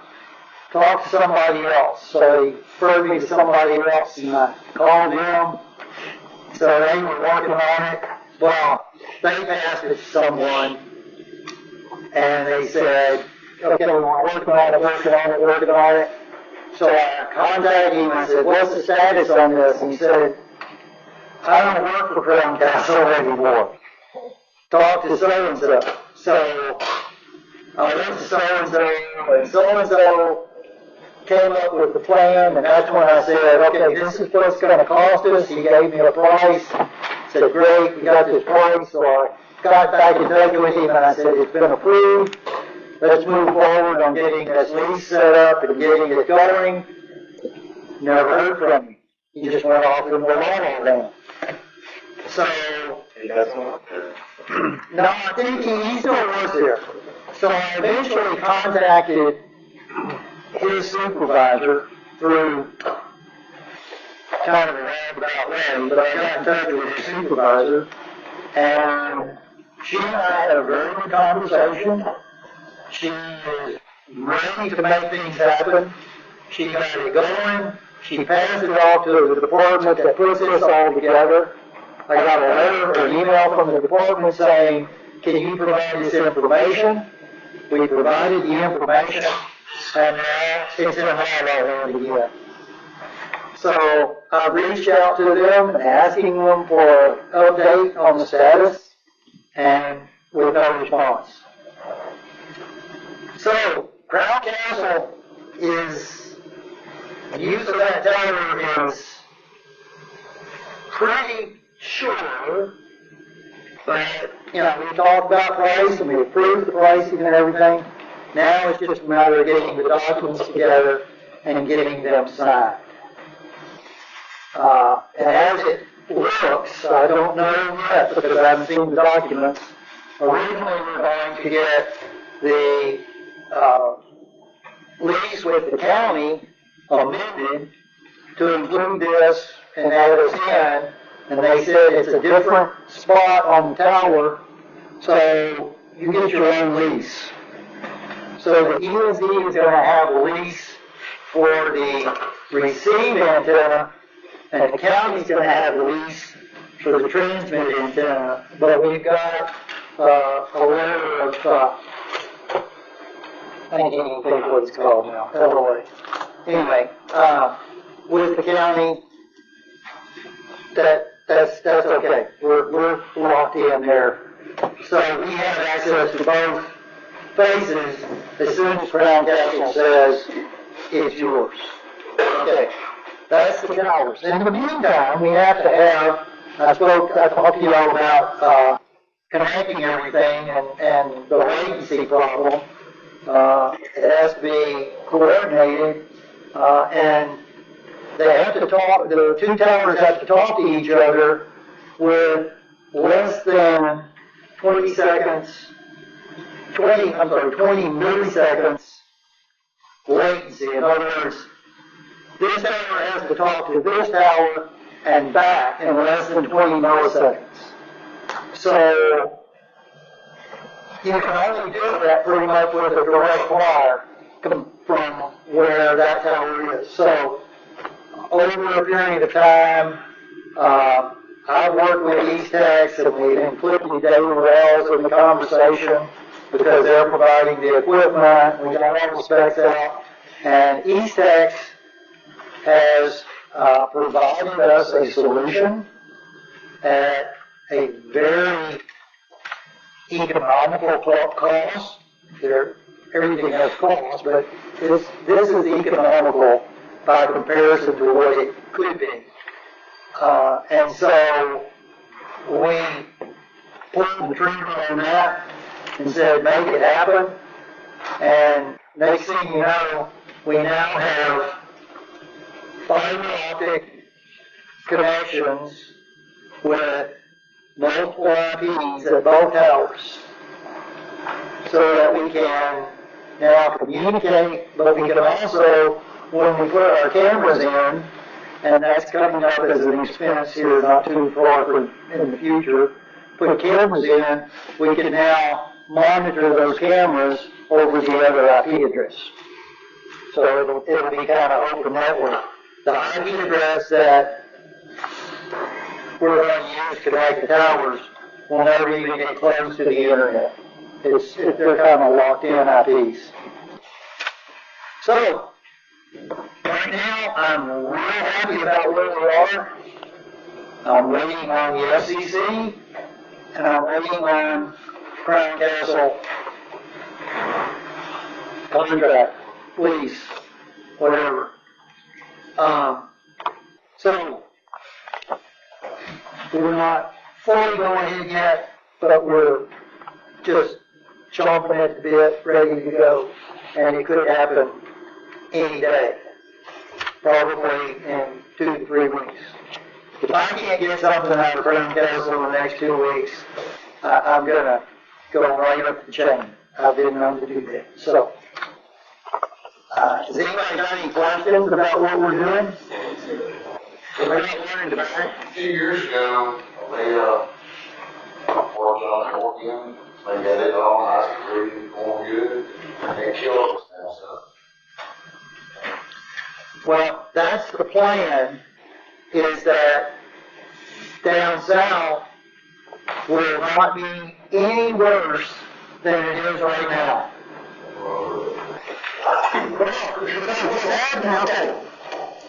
Talk to somebody else." So he referred me to somebody else, and I called him. So they were working on it. Well, they passed it to someone, and they said, "Okay, we're working on it. So I contacted him and I said, "What's the status on this?" And he said, "I don't work for Crown Castle anymore. Talk to so-and-so." So I went to so-and-so, and so-and-so came up with the plan, and that's when I said, "Okay, this is what it's going to cost us." He gave me a price. Said, "Great, we got this price." So I got back in touch with him, and I said, "It's been approved. Let's move forward on getting this lease set up and getting it going." Never heard from him. He just went off and went on down. So, no, I think he still works there. So I eventually contacted his supervisor through kind of a roundabout way, but I got in touch with his supervisor, and she and I had a very good conversation. She is ready to make things happen. She got it going. She passed it off to the department that puts this all together. I got a letter or an email from the department saying, "Can you provide this information?" We provided the information, and now it's in dialogue again. So I reached out to them, asking them for an update on the status, and with no response. So Crown Castle is, use of that tower is pretty sure, but, you know, we talked about price and we approved the pricing and everything. Now it's just a matter of getting the documents together and getting them signed. And as it looks, I don't know yet because I haven't seen the documents. Originally, we were going to get the lease with the county amended to include this and add us in, and they said it's a different spot on the tower, so you get your own lease. So the ESD is going to have a lease for the receive antenna, and the county's going to have a lease for the transmit antenna, but we've got a letter of, I can't even think what it's called now, LOA. Anyway, with the county, that's okay. We're locked in there. So we have access to both phases as soon as Crown Castle says it's yours. Okay, that's the towers. In the meantime, we have to have, I talked to you all about connecting everything and the latency problem. It has to be coordinated, and they have to talk, the two towers have to talk to each other with less than 20 milliseconds latency. In other words, this tower has to talk to this tower and back in less than 20 milliseconds. So you can only do that pretty much with a direct wire from where that tower is. So over a period of time, I've worked with East Tex and we've included David Wells in the conversation because they're providing the equipment. We got all the specs out, and East Tex has provided us a solution at a very economical cost. Everything has cost, but this is economical by comparison to what it could be. And so we pulled the trigger on that and said, make it happen. And next thing you know, we now have fiber optic connections with multiple IPs at both towers so that we can now communicate, but we can also, when we put our cameras in, and that's coming up as an expense here not too far in the future, put cameras in, we can now monitor those cameras over the other IP address. So it'll be kind of open network. The IP address that we're going to use to connect the towers will never even get close to the internet. They're kind of locked in IPs. So, right now, I'm real happy about where we are. I'm waiting on the FCC, and I'm waiting on Crown Castle contract, lease, whatever. So, we're not fully going ahead yet, but we're just chomping at the bit, ready to go. And it could happen any day, probably in 2 to 3 weeks. If I can't get something out of Crown Castle in the next 2 weeks, I'm going to go right up the chain. I've been known to do that. So, has anybody got any questions about what we're doing? A few years ago, they worked on it working. They got it all nice and pretty, going good, and they killed us and stuff. Well, that's the plan, is that down south will not be any worse than it is right now.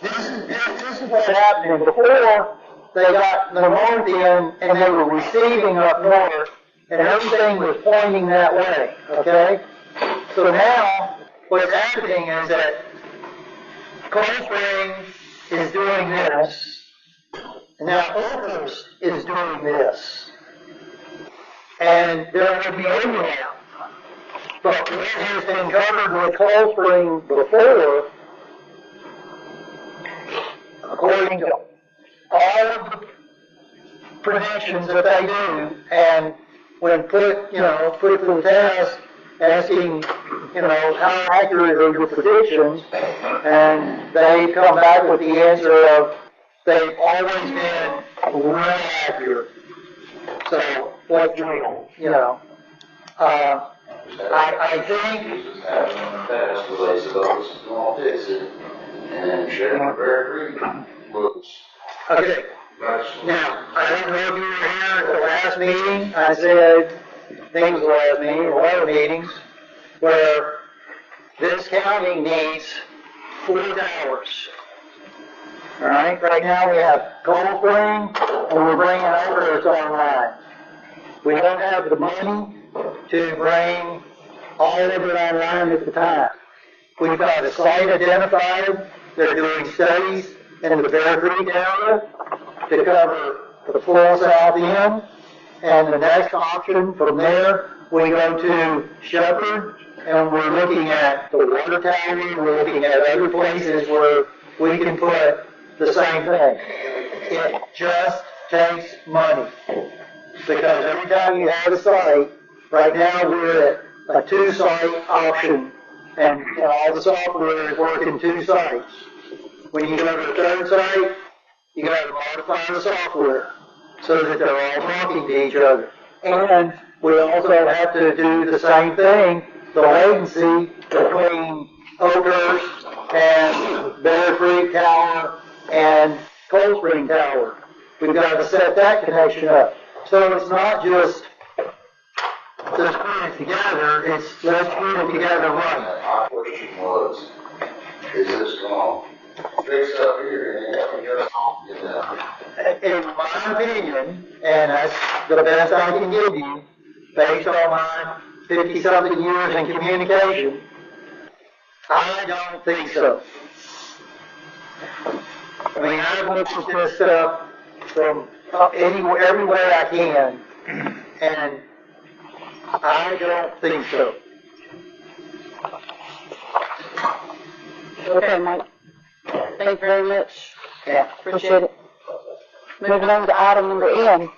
This is what's happening. Before, they got the north end and they were receiving up north, and everything was pointing that way, okay? So now, what's happening is that Coldspring is doing this, Now, Oakers is doing this, and there will be overlap. But what has been covered with Coldspring before, according to all of the predictions that they do, and when put to the test, asking, how accurate are your predictions, and they come back with the answer of, they've always been real accurate. So, what's real, I think. Just have them pass, so they said, oh, this is gonna fix it, and Sharon very agree, which. Okay. Now, I don't know if you were here at the last meeting. I said, I think it was the last meeting, or one of the meetings, where this county needs 4 towers. All right, right now we have Coldspring, and we're bringing Everest online. We don't have the money to bring all of it online at the time. We've got a site identified. They're doing studies in the Bear Creek area to cover the full south end. And the next option from there, we go to Shepherd, and we're looking at the water tower. We're looking at other places where we can put the same thing. It just takes money. Because every time you have a site, right now we're at a 2-site option, and all the software is working 2 sites. When you go to the 3rd site, you got to modify the software so that they're all talking to each other. And we also have to do the same thing, the latency between Oakers and Bear Creek Tower and Coldspring Tower. We've got to set that connection up. So it's not just let's put it together, it's let's put it together right. My question was, is this gonna fix up here and then just get down? In my opinion, and that's the best I can give you, based on my 50-something years in communication, I don't think so. I mean, I've looked at this stuff from everywhere I can, and I don't think so. Okay, Mike. Thank you very much. Yeah. Appreciate it. Moving on to item number N.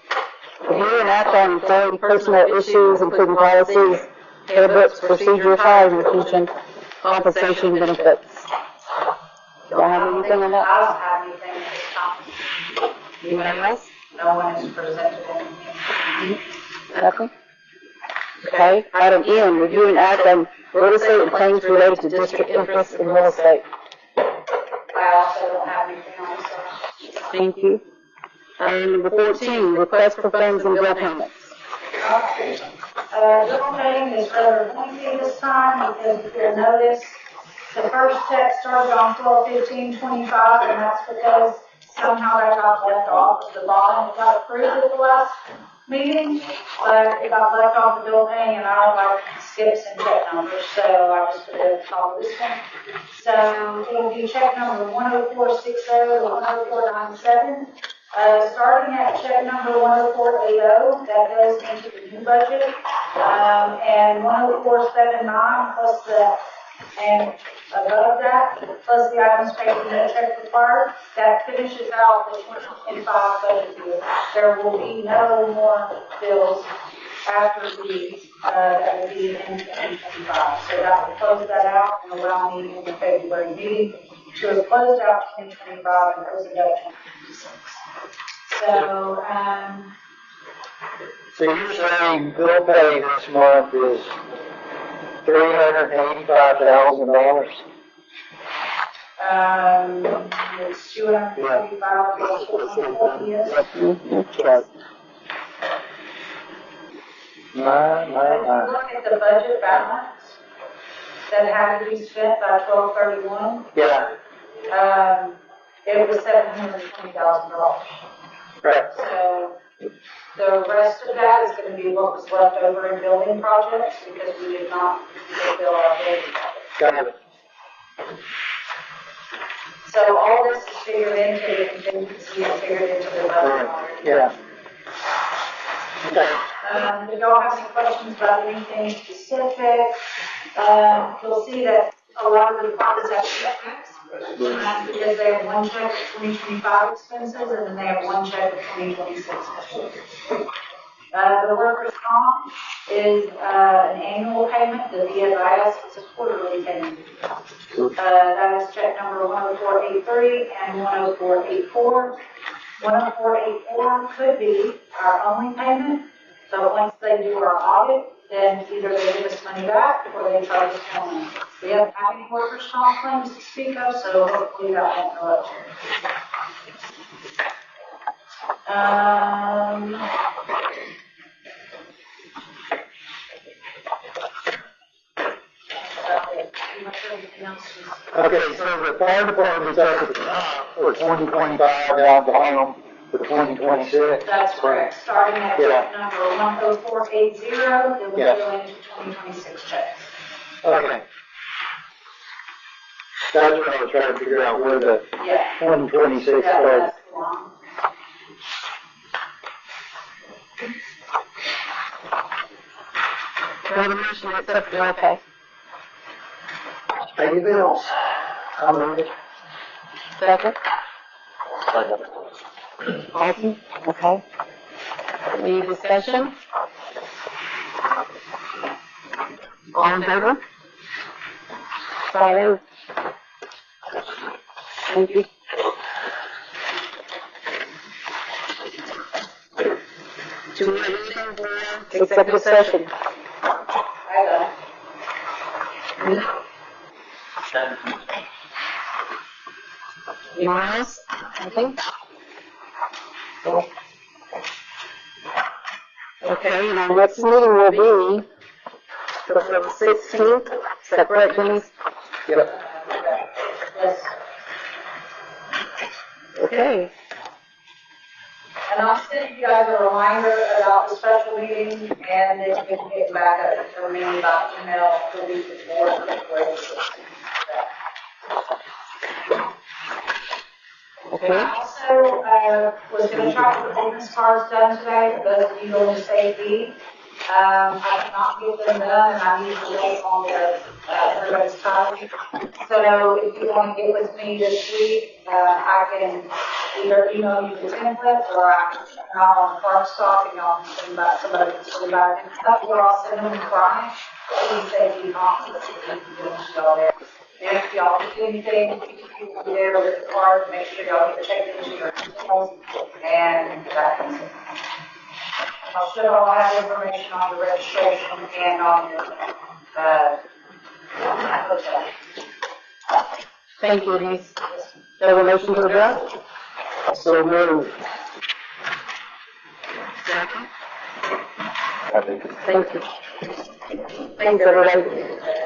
Review and act on employee personnel issues, including policies, handbooks, procedures, hiring, retention, compensation, benefits. Do I have anything on that? I don't have anything at this time. Anyone else? No one has presented anything. Nothing? Okay. Item N, review and act on real estate and claims related to district interests in real estate. I also don't have anything on this. Thank you. Number 14, request for funds and bill payments. Bill paying is rather lengthy this time because if you'll notice, the first check started on 12/15/25, and that's because somehow that got left off at the bottom. It got approved at the last meeting, but it got left off the bill paying, and I don't like skips and check numbers, so I just put it at the top of this one. So it will be check number 10460 to 10497. Starting at check number 10480, that goes into the new budget, and 10479 plus the, and above that, plus the items paid and no check required, that finishes out the 2025 budget year. There will be no more bills after these, that will be in 2025. So that will close that out and allow me in the February meeting to have closed out 2025 and close it out 2026. So, So you're saying bill pay this month is $385,000? It's 245 plus yes. Right. If you look at the budget balance that had to be spent by 12/31, Yeah. it was $720,000. Right. So the rest of that is going to be what was left over in building projects because we did not fulfill our building projects. Got it. So all this is figured into the contingency, is figured into the budget already. Yeah. Okay. If y'all have any questions about anything specific, you'll see that a lot of the departments have checks. And that's because they have one check for 2025 expenses, and then they have one check for 2026 expenses. The workers' comp is an annual payment. The VFIS is a quarterly payment. That is check number 10483 and 10484. 10484 could be our only payment. So once they do our audit, then either they give us money back or they charge us more money. We haven't had any workers' comp claims to speak of, so hopefully that won't go up. Okay, so the fire department's up at the top for 2025, down below for 2026. That's correct. Starting at Yeah. check number 10480, then we'll Yeah. go into 2026 checks. Okay. That's what I was trying to figure out, where the Yeah. 2026 Yeah, was. that's the one. Got a motion to accept the okay. Pay your bills. I'll move it. Second. Awesome. Okay. Any discussion? All in favor? Follow. Thank you. Do we have anything for executive session? I got it. Anyone else? Anything? Okay, and our next meeting will be February 16th. Is that correct, Denise? Yep. Yes. Okay. And I'll send you guys a reminder about the special meeting, and then you can get back up for me about email the week before. Okay. I also was going to try to get business cards done today, for those of you going to safety. I cannot get them done, and I need to wait on everybody's time. So if you want to get with me this week, I can either email you the template, or I can turn out on the farm stock, and y'all can send back, somebody can send back. And or I'll send them to Brian, please safety conference, if you can get y'all there. And if y'all do anything, you can be there with the card, make sure y'all get checked into your emails, and that kind of thing. I'll show all that information on the registration and on your, hotel. Thank you, Denise. Do you have a motion to adjourn? So moved. Second. Thank you. Thanks, everybody.